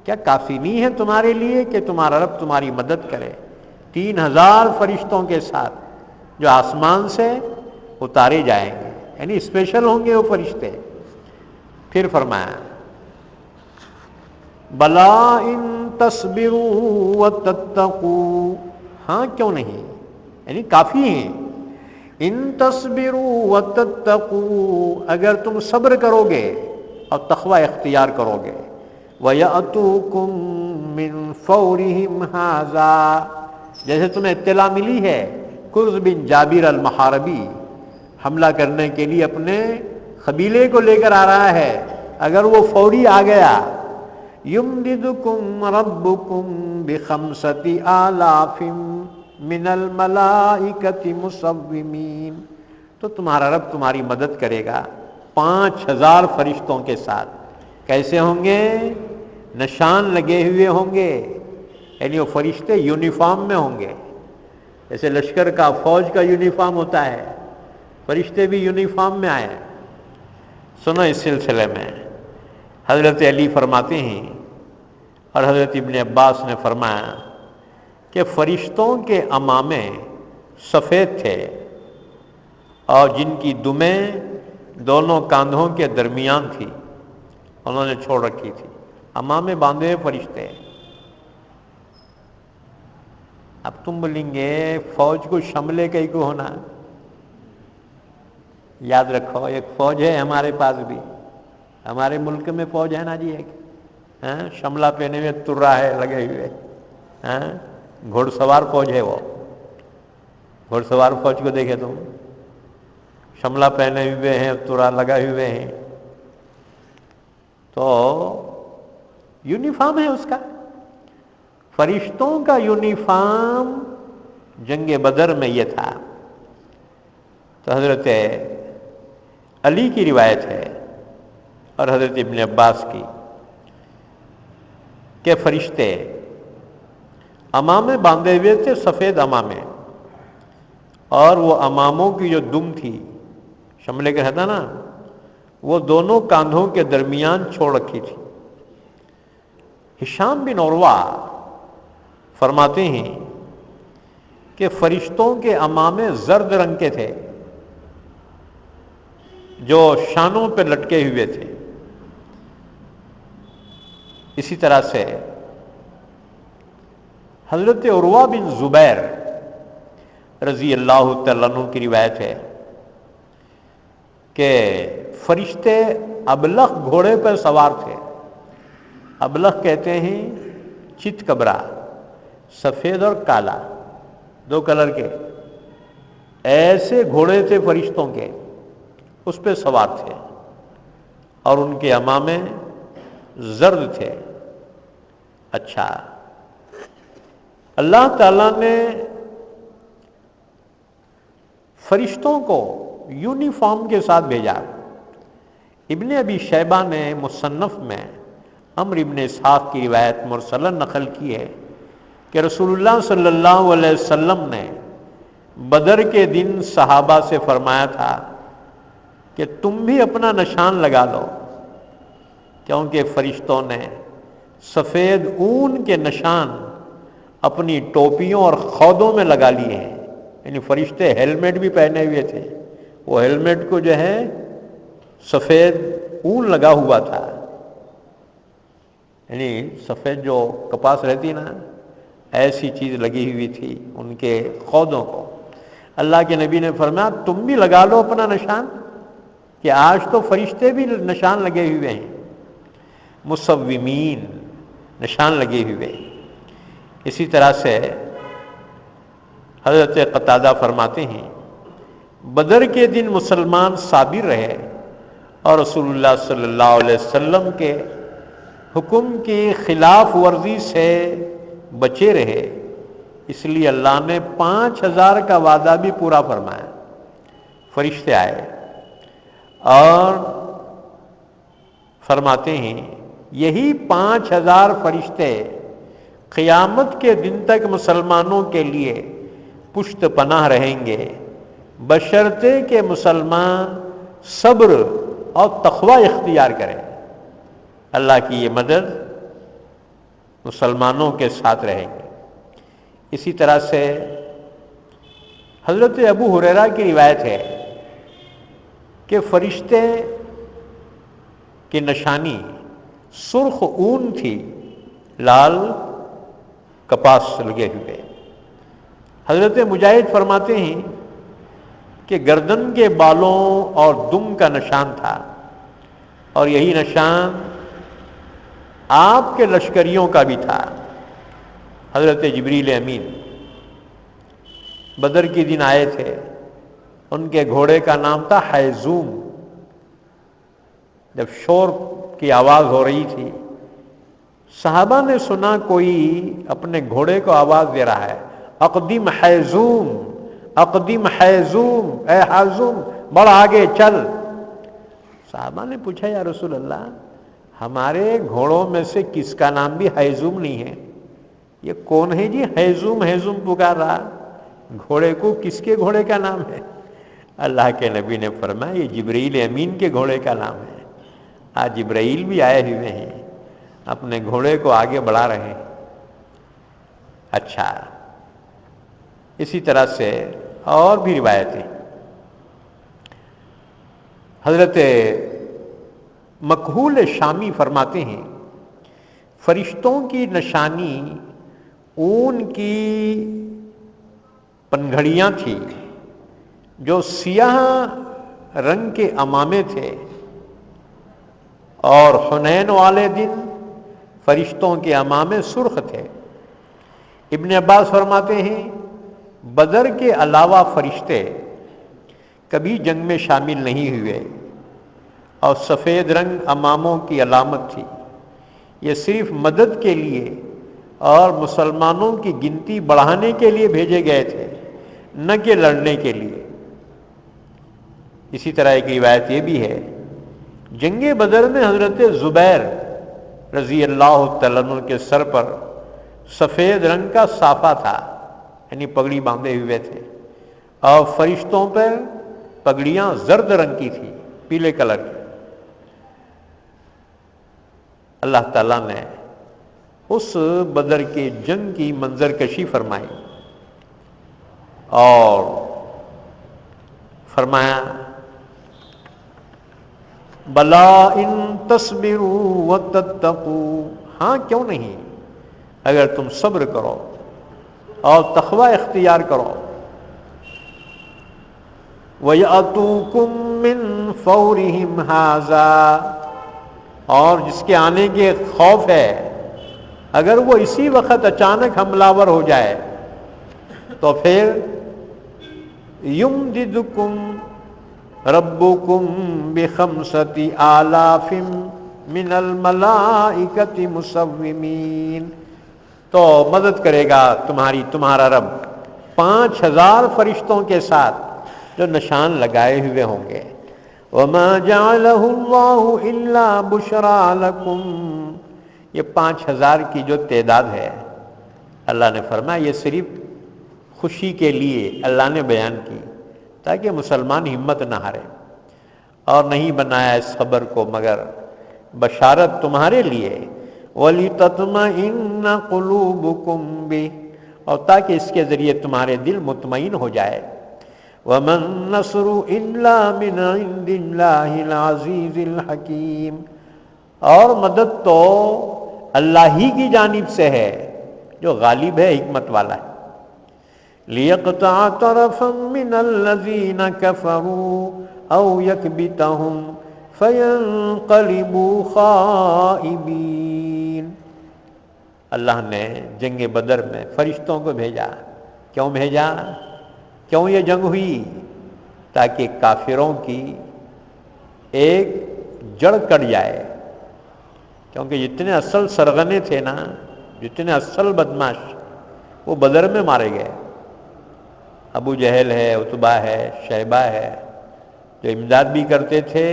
کیا کافی نہیں ہے تمہارے لیے کہ تمہارا رب تمہاری مدد کرے؟ 3000 فرشتوں کے ساتھ جو آسمان سے اتارے جائیں گے، یعنی اسپیشل ہوں گے وہ فرشتے۔ پھر فرمایا بلا ان تصبروا وتتقوا، ہاں کیوں نہیں، یعنی کافی ہیں۔ ان تصبروا وتتقوا، اگر تم صبر کرو گے اور تقوی اختیار کرو گے، وَيَأْتُوكُم مِّن فَوْرِهِمْ هَٰذَا، جیسے تمہیں اطلاع ملی ہے قرظ بن جابر المحاربی حملہ کرنے کے لیے اپنے قبیلے کو لے کر آ رہا ہے، اگر وہ فوری آ گیا، يُمْدِدُكُمْ رَبُّكُمْ بِخَمْسَةِ آلَافٍ مِّنَ الْمَلَائِكَةِ مُصَوِّمِينَ، تو تمہارا رب تمہاری مدد کرے گا 5000 فرشتوں کے ساتھ۔ کیسے ہوں گے؟ نشان لگے ہوئے ہوں گے، یعنی وہ فرشتے یونیفارم میں ہوں گے، جیسے لشکر کا، فوج کا یونیفارم ہوتا ہے، فرشتے بھی یونیفارم میں آئے۔ سنو اس سلسلے میں حضرت علی فرماتے ہیں اور حضرت ابن عباس نے فرمایا کہ فرشتوں کے امامے سفید تھے اور جن کی دمیں دونوں کاندھوں کے درمیان تھی، انہوں نے چھوڑ رکھی تھی، امامے باندھے فرشتے۔ اب تم بولیں گے فوج کو شملے کئی کو ہونا؟ یاد رکھو ایک فوج ہے ہمارے پاس بھی، ہمارے ملک میں فوج ہے نا جی ایک، شملہ پہنے میں ترا ہے لگے ہوئے، گھوڑ سوار فوج ہے وہ، گھوڑ سوار فوج کو دیکھے تم، شملہ پہنے ہوئے ہیں، ترا لگائے ہوئے ہیں، تو یونیفارم ہے اس کا۔ فرشتوں کا یونیفارم جنگ بدر میں یہ تھا۔ تو حضرت علی کی روایت ہے اور حضرت ابن عباس کی کہ فرشتے امامے باندھے ہوئے تھے، سفید امامے، اور وہ اماموں کی جو دم تھی، شملے کا رہتا نا، وہ دونوں کاندھوں کے درمیان چھوڑ رکھی تھی۔ ہشام بن عروہ فرماتے ہیں کہ فرشتوں کے امامے زرد رنگ کے تھے جو شانوں پہ لٹکے ہوئے تھے۔ اسی طرح سے حضرت عروہ بن زبیر رضی اللہ تعالیٰ عنہ کی روایت ہے کہ فرشتے ابلق گھوڑے پر سوار تھے۔ ابلق کہتے ہیں چت کبرا، سفید اور کالا، دو کلر کے، ایسے گھوڑے تھے فرشتوں کے، اس پہ سوار تھے، اور ان کے امامے زرد تھے۔ اچھا، اللہ تعالیٰ نے فرشتوں کو یونیفارم کے ساتھ بھیجا۔ ابن ابی شیبہ نے مصنف میں عمرو ابن اسحاق کی روایت مرسلن نقل کی ہے کہ رسول اللہ صلی اللہ علیہ وسلم نے بدر کے دن صحابہ سے فرمایا تھا کہ تم بھی اپنا نشان لگا لو، کیونکہ فرشتوں نے سفید اون کے نشان اپنی ٹوپیوں اور خودوں میں لگا لیے ہیں۔ یعنی فرشتے ہیلمٹ بھی پہنے ہوئے تھے، وہ ہیلمٹ کو جو ہے سفید اون لگا ہوا تھا، یعنی سفید جو کپاس رہتی نا، ایسی چیز لگی ہوئی تھی ان کے خودوں کو۔ اللہ کے نبی نے فرمایا تم بھی لگا لو اپنا نشان، کہ آج تو فرشتے بھی نشان لگے ہوئے ہیں، مصومین، نشان لگے ہوئے۔ اسی طرح سے حضرت قتادہ فرماتے ہیں بدر کے دن مسلمان صابر رہے اور رسول اللہ صلی اللہ علیہ وسلم کے حکم کی خلاف ورزی سے بچے رہے، اس لیے اللہ نے 5000 کا وعدہ بھی پورا فرمایا۔ فرشتے آئے اور فرماتے ہیں یہی 5000 فرشتے قیامت کے دن تک مسلمانوں کے لیے پشت پناہ رہیں گے، بشرطے کہ مسلمان صبر اور تقوی اختیار کریں۔ اللہ کی یہ مدد مسلمانوں کے ساتھ رہیں گے۔ اسی طرح سے حضرت ابو ہریرہ کی روایت ہے کہ فرشتے کی نشانی سرخ اون تھی، لال کپاس لگے ہوئے۔ حضرت مجاہد فرماتے ہیں کہ گردن کے بالوں اور دم کا نشان تھا، اور یہی نشان آپ کے لشکریوں کا بھی تھا۔ حضرت جبریل امین بدر کے دن آئے تھے، ان کے گھوڑے کا نام تھا حیزوم۔ جب شور کی آواز ہو رہی تھی، صحابہ نے سنا کوئی اپنے گھوڑے کو آواز دے رہا ہے، اقدم حیزوم، اقدم حیزوم، اے حیزوم بڑھ آگے چل۔ صحابہ نے پوچھا یا رسول اللہ، ہمارے گھوڑوں میں سے کس کا نام بھی حیزوم نہیں ہے؟ یہ کون ہے جی حیزوم حیزوم پکار رہا؟ گھوڑے کو کس کے گھوڑے کا نام ہے؟ اللہ کے نبی نے فرمایا یہ جبرائیل امین کے گھوڑے کا نام ہے۔ آج جبرائیل بھی آئے ہوئے ہیں، اپنے گھوڑے کو آگے بڑھا رہے ہیں۔ اچھا، اسی طرح سے اور بھی روایتیں. حضرت مکحول شامی فرماتے ہیں فرشتوں کی نشانی اون کی پنگھڑیاں تھیں جو سیاہ رنگ کے عمامے تھے، اور حنین والے دن فرشتوں کے عمامے سرخ تھے. ابن عباس فرماتے ہیں بدر کے علاوہ فرشتے کبھی جنگ میں شامل نہیں ہوئے، اور سفید رنگ عماموں کی علامت تھی. یہ صرف مدد کے لیے اور مسلمانوں کی گنتی بڑھانے کے لیے بھیجے گئے تھے، نہ کہ لڑنے کے لیے. اسی طرح ایک روایت یہ بھی ہے جنگ بدر میں حضرت زبیر رضی اللہ تعالیٰ عنہ کے سر پر سفید رنگ کا صافہ تھا، یعنی پگڑی باندھے ہوئے تھے، اور فرشتوں پر پگڑیاں زرد رنگ کی تھی، پیلے کلر کی. اللہ تعالیٰ نے اس بدر کے جنگ کی منظر کشی فرمائی اور فرمایا بلا ان تصبروا وتتقوا، ہاں کیوں نہیں، اگر تم صبر کرو اور تقوی اختیار کرو. وَيَأْتُوكُم مِّن فَوْرِهِمْ هَٰذَا، اور جس کے آنے کے خوف ہے اگر وہ اسی وقت اچانک حملہ ور ہو جائے تو پھر یمددکم ربکم بخمسۃ آلاف من الملائکۃ مسومین، تو مدد کرے گا تمہارا رب 5000 فرشتوں کے ساتھ جو نشان لگائے ہوئے ہوں گے. وما جعلہ اللہ الا بشرا لکم، یہ 5000 کی جو تعداد ہے اللہ نے فرمایا یہ صرف خوشی کے لیے اللہ نے بیان کی تاکہ مسلمان ہمت نہ ہارے، اور نہیں بنایا اس خبر کو مگر بشارت تمہارے لیے. وَلِتَطْمَئِنَّ قُلُوبُكُمْ بِهِ، اور تاکہ اس کے ذریعے تمہارے دل مطمئن ہو جائے. وَمَا النَّصْرُ إِلَّا مِنْ عِنْدِ اللَّهِ الْعَزِيزِ الْحَكِيمِ، اور مدد تو اللہ ہی کی جانب سے ہے جو غالب ہے، حکمت والا ہے. لِيَقْطَعَ طَرَفًا مِّنَ الَّذِينَ كَفَرُوا أَوْ يَكْبِتَهُمْ فَيَنْقَلِبُوا خَائِبِينَ. اللہ نے جنگ بدر میں فرشتوں کو بھیجا. کیوں بھیجا؟ کیوں یہ جنگ ہوئی؟ تاکہ کافروں کی ایک جڑ کٹ جائے، کیونکہ جتنے اصل سرغنے تھے نا، جتنے اصل بدماش وہ بدر میں مارے گئے. ابو جہل ہے، عتبہ ہے، شیبہ ہے، جو امداد بھی کرتے تھے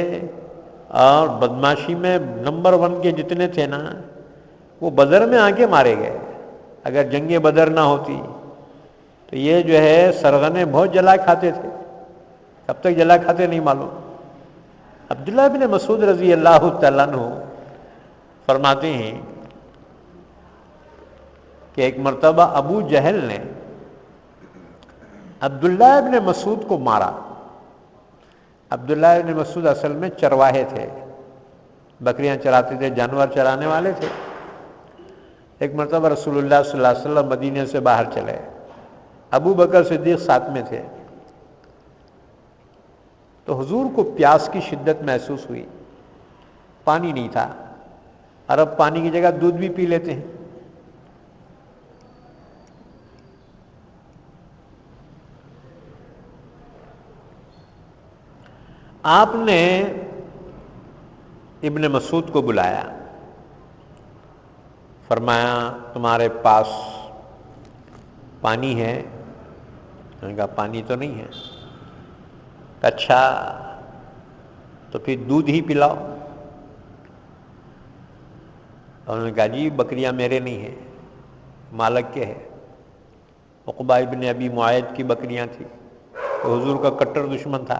اور بدماشی میں نمبر 1 کے جتنے تھے نا وہ بدر میں آ کے مارے گئے. اگر جنگ بدر نہ ہوتی تو یہ جو ہے سرغنے بہت جلا کھاتے تھے. کب تک جلا کھاتے نہیں معلوم. عبداللہ بن مسعود رضی اللہ تعالیٰ عنہ فرماتے ہیں کہ ایک مرتبہ ابو جہل نے عبداللہ ابن مسعود کو مارا. عبداللہ ابن مسعود اصل میں چرواہے تھے، بکریاں چراتے تھے، جانور چرانے والے تھے. ایک مرتبہ رسول اللہ صلی اللہ علیہ وسلم مدینے سے باہر چلے، ابو بکر صدیق ساتھ میں تھے، تو حضور کو پیاس کی شدت محسوس ہوئی. پانی نہیں تھا، عرب پانی کی جگہ دودھ بھی پی لیتے ہیں. آپ نے ابن مسعود کو بلایا، فرمایا تمہارے پاس پانی ہے؟ میں نے کہا پانی تو نہیں ہے. اچھا تو پھر دودھ ہی پلاؤ. اور انہوں نے کہا جی بکریاں میرے نہیں ہیں، مالک کے ہے. عقبہ ابن ابی معیط کی بکریاں تھیں، تو حضور کا کٹر دشمن تھا،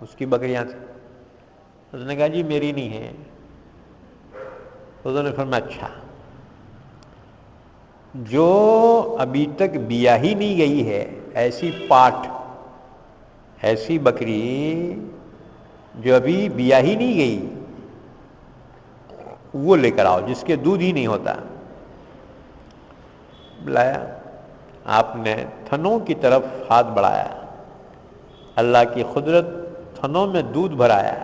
اس کی بکریاں تھیں. اس نے کہا جی میری نہیں ہے. حضور نے فرمایا اچھا. جو ابھی تک بیاہی نہیں گئی ہے، ایسی پاٹ، ایسی بکری جو ابھی بیاہی نہیں گئی، وہ لے کر آؤ جس کے دودھ ہی نہیں ہوتا۔ بلایا، آپ نے تھنوں کی طرف ہاتھ بڑھایا، اللہ کی قدرت، تھنوں میں دودھ بھرایا،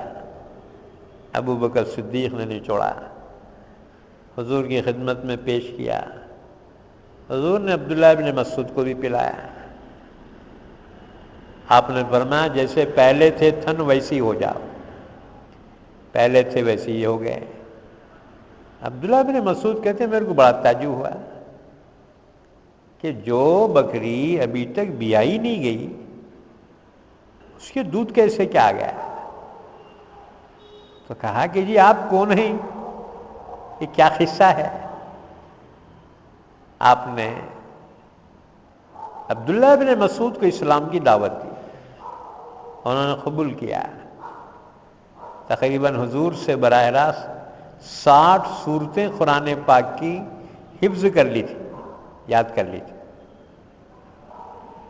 ابو بکر صدیق نے نچوڑا، حضور کی خدمت میں پیش کیا، حضور نے عبداللہ بن مسعود کو بھی پلایا۔ آپ نے فرمایا جیسے پہلے تھے تھن ویسی ہو جاؤ، پہلے تھے ویسے ہی ہو گئے۔ عبداللہ بن مسعود کہتے ہیں میرے کو بڑا تعجب ہوا کہ جو بکری ابھی تک بیائی نہیں گئی اس کے دودھ کیسے کیا آ گیا؟ تو کہا کہ جی آپ کون ہیں، یہ کیا قصہ ہے؟ آپ نے عبداللہ بن مسعود کو اسلام کی دعوت دی، انہوں نے قبول کیا، تقریباً حضور سے براہ راست 60 سورتیں قرآن پاک کی حفظ کر لی تھی، یاد کر لی تھی۔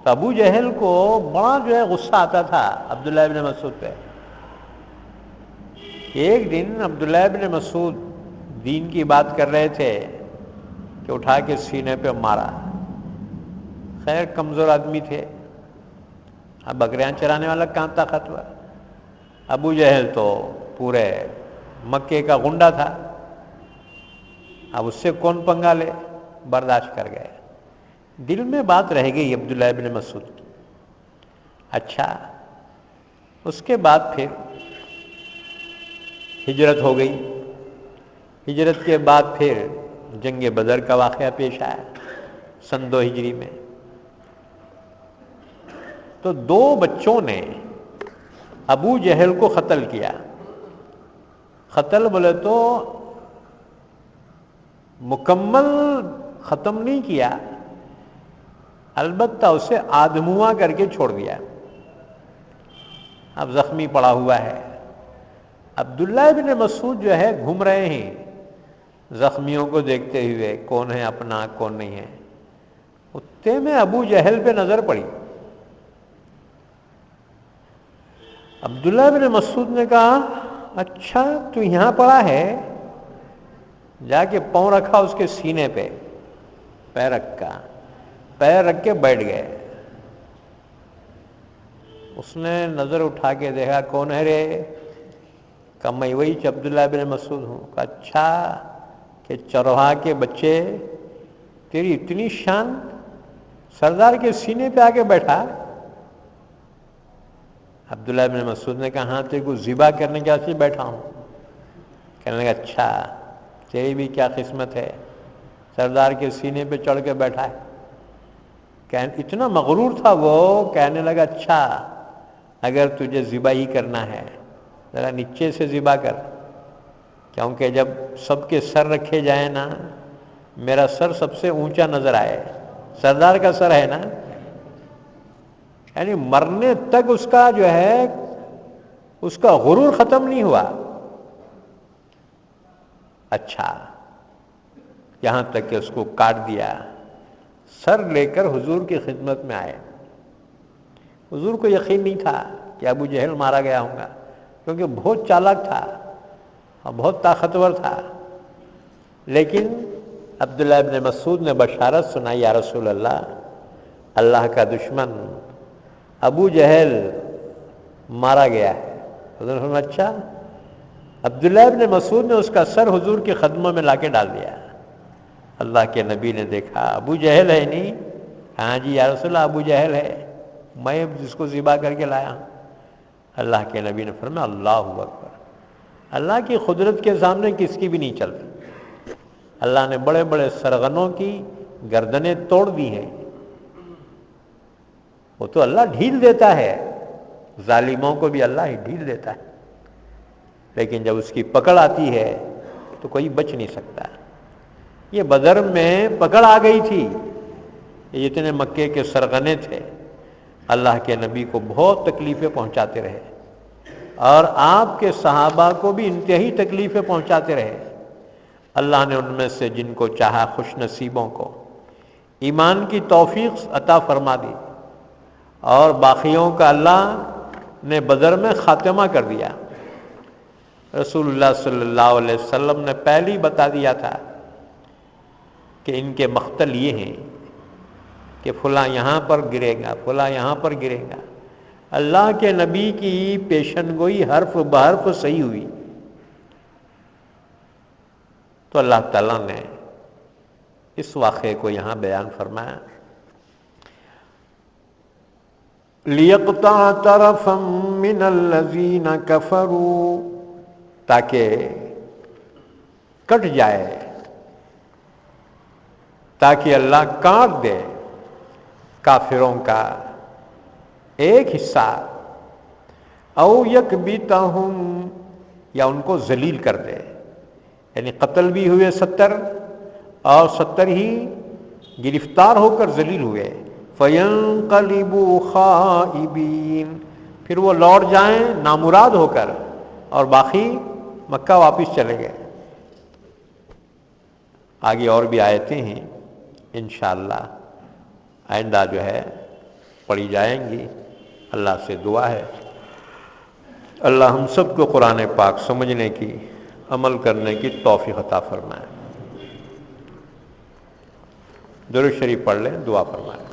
تو ابو جہل کو بڑا غصہ آتا تھا عبداللہ بن مسعود پہ۔ ایک دن عبداللہ بن مسعود دین کی بات کر رہے تھے کہ اٹھا کے سینے پہ مارا۔ خیر کمزور آدمی تھے، اب بکریاں چرانے والا کہاں طاقتور، ابو جہل تو پورے مکے کا غنڈہ تھا، اب اس سے کون پنگا لے، برداشت کر گئے۔ دل میں بات رہ گئی عبداللہ بن مسعود کی۔ اچھا، اس کے بعد پھر ہجرت ہو گئی، ہجرت کے بعد پھر جنگ بدر کا واقعہ پیش آیا سن 2 ہجری میں۔ تو 2 بچوں نے ابو جہل کو قتل کیا۔ قتل بولے تو مکمل ختم نہیں کیا، البتہ اسے آدموا کر کے چھوڑ دیا، اب زخمی پڑا ہوا ہے۔ عبداللہ بن مسعود جو ہے گھوم رہے ہیں زخمیوں کو دیکھتے ہوئے، کون ہے اپنا کون نہیں ہے۔ اتنے میں ابو جہل پہ نظر پڑی۔ عبداللہ بن مسعود نے کہا اچھا تو یہاں پڑا ہے، جا کے پاؤں رکھا اس کے سینے پہ، پیر رکھا، پیر رکھ کے بیٹھ گئے۔ اس نے نظر اٹھا کے دیکھا کون ہے رے؟ کہا میں وہی عبداللہ بن مسعود ہوں۔ کہا اچھا کہ چرواہا کے بچے، تیری اتنی شان، سردار کے سینے پہ آ کے بیٹھا۔ عبداللہ بن مسعود نے کہا ہاں تیرے کو ذبح کرنے کے واسطے بیٹھا ہوں۔ کہنے لگا اچھا تیری بھی کیا قسمت ہے، سردار کے سینے پہ چڑھ کے بیٹھا ہے۔ اتنا مغرور تھا وہ، کہنے لگا اچھا اگر تجھے ذبح ہی کرنا ہے ذرا نیچے سے ذبح کر، کیونکہ جب سب کے سر رکھے جائیں نا، میرا سر سب سے اونچا نظر آئے، سردار کا سر ہے نا، یعنی مرنے تک اس کا جو ہے اس کا غرور ختم نہیں ہوا۔ اچھا یہاں تک کہ اس کو کاٹ دیا، سر لے کر حضور کی خدمت میں آئے۔ حضور کو یقین نہیں تھا کہ ابو جہل مارا گیا ہوں گا، کیونکہ بہت چالاک تھا اور بہت طاقتور تھا۔ لیکن عبداللہ ابن مسعود نے بشارت سنائی، یا رسول اللہ، اللہ کا دشمن ابو جہل مارا گیا ہے۔ حضور نے فرمایا اچھا۔ عبداللہ ابن مسعود نے اس کا سر حضور کے قدموں میں لا کے ڈال دیا۔ اللہ کے نبی نے دیکھا ابو جہل ہے نہیں؟ ہاں جی یا رسول اللہ ابو جہل ہے، میں جس کو ذبح کر کے لایا ہوں۔ اللہ کے نبی نے فرمایا اللہ اکبر، اللہ کی قدرت کے سامنے کس کی بھی نہیں چلتی۔ اللہ نے بڑے بڑے سرغنوں کی گردنیں توڑ دی ہیں، وہ تو اللہ ڈھیل دیتا ہے، ظالموں کو بھی اللہ ہی ڈھیل دیتا ہے، لیکن جب اس کی پکڑ آتی ہے تو کوئی بچ نہیں سکتا۔ یہ بدر میں پکڑ آ گئی تھی، یہ جتنے مکے کے سرغنے تھے اللہ کے نبی کو بہت تکلیفیں پہنچاتے رہے، اور آپ کے صحابہ کو بھی انتہائی تکلیفیں پہنچاتے رہے۔ اللہ نے ان میں سے جن کو چاہا خوش نصیبوں کو ایمان کی توفیق عطا فرما دی، اور باقیوں کا اللہ نے بدر میں خاتمہ کر دیا۔ رسول اللہ صلی اللہ علیہ وسلم نے پہلے ہی بتا دیا تھا کہ ان کے مقتل یہ ہیں کہ فلاں یہاں پر گرے گا، فلاں یہاں پر گرے گا۔ اللہ کے نبی کی پیشن گوئی حرف بحرف صحیح ہوئی، تو اللہ تعالیٰ نے اس واقعے کو یہاں بیان فرمایا، لِيَقْطَعَ طَرَفًا مِّنَ الَّذِينَ كَفَرُوا، تاکہ کٹ جائے، تاکہ اللہ کاٹ دے کافروں کا ایک حصہ، او یکبتہم، یا ان کو ذلیل کر دے، یعنی قتل بھی ہوئے 70 اور 70 ہی گرفتار ہو کر ذلیل ہوئے، فَيَنْقَلِبُوا خَائِبِينَ، پھر وہ لوٹ جائیں نامراد ہو کر، اور باقی مکہ واپس چلے گئے۔ آگے اور بھی آیتیں ہیں انشاءاللہ آئندہ جو ہے پڑھی جائیں گی۔ اللہ سے دعا ہے اللہ ہم سب کو قرآن پاک سمجھنے کی، عمل کرنے کی توفیق عطا فرمائے۔ درود شریف پڑھ لیں، دعا فرمائے۔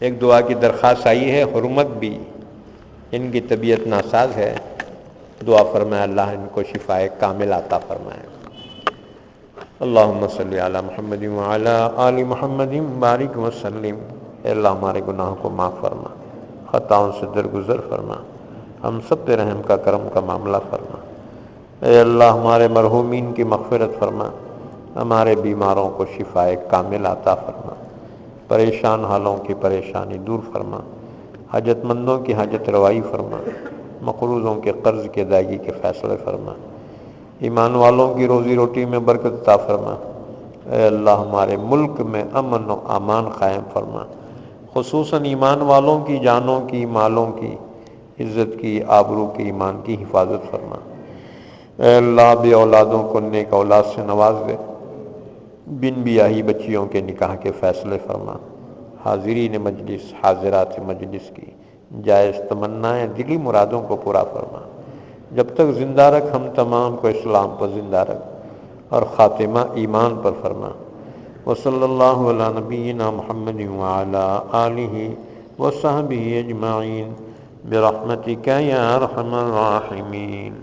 ایک دعا کی درخواست آئی ہے، حرمت بھی ان کی طبیعت ناساز ہے، دعا فرمائے اللہ ان کو شفاء کامل عطا فرمائے۔ اللہم صلی علی محمد وعلی آل محمد بارک وسلم۔ اے اللہ ہمارے گناہوں کو معاف فرما، خطاؤں سے درگزر فرما، ہم سب پہ رحم کا کرم کا معاملہ فرما۔ اے اللہ ہمارے مرحومین کی مغفرت فرما، ہمارے بیماروں کو شفاء کامل عطا فرما، پریشان حالوں کی پریشانی دور فرما، حاجت مندوں کی حاجت روائی فرما، مقروضوں کے قرض کی ادائیگی کے فیصلے فرما، ایمان والوں کی روزی روٹی میں برکت عطا فرما۔ اے اللہ ہمارے ملک میں امن و امان قائم فرما، خصوصاً ایمان والوں کی جانوں کی، مالوں کی، عزت کی، آبرو کی، ایمان کی حفاظت فرما۔ اے اللہ بے اولادوں کو نیک اولاد سے نواز دے، بن بیاہی بچیوں کے نکاح کے فیصلے فرما، حاضرین مجلس، حاضرات مجلس کی جائز تمنائیں، دلی مرادوں کو پورا فرما۔ جب تک زندہ رکھ ہم تمام کو اسلام پر زندہ رکھ، اور خاتمہ ایمان پر فرما۔ وصلی اللہ علی نبینا محمد وعلی آلہ وصحبہ اجمعین برحمتک یا ارحم الراحمین۔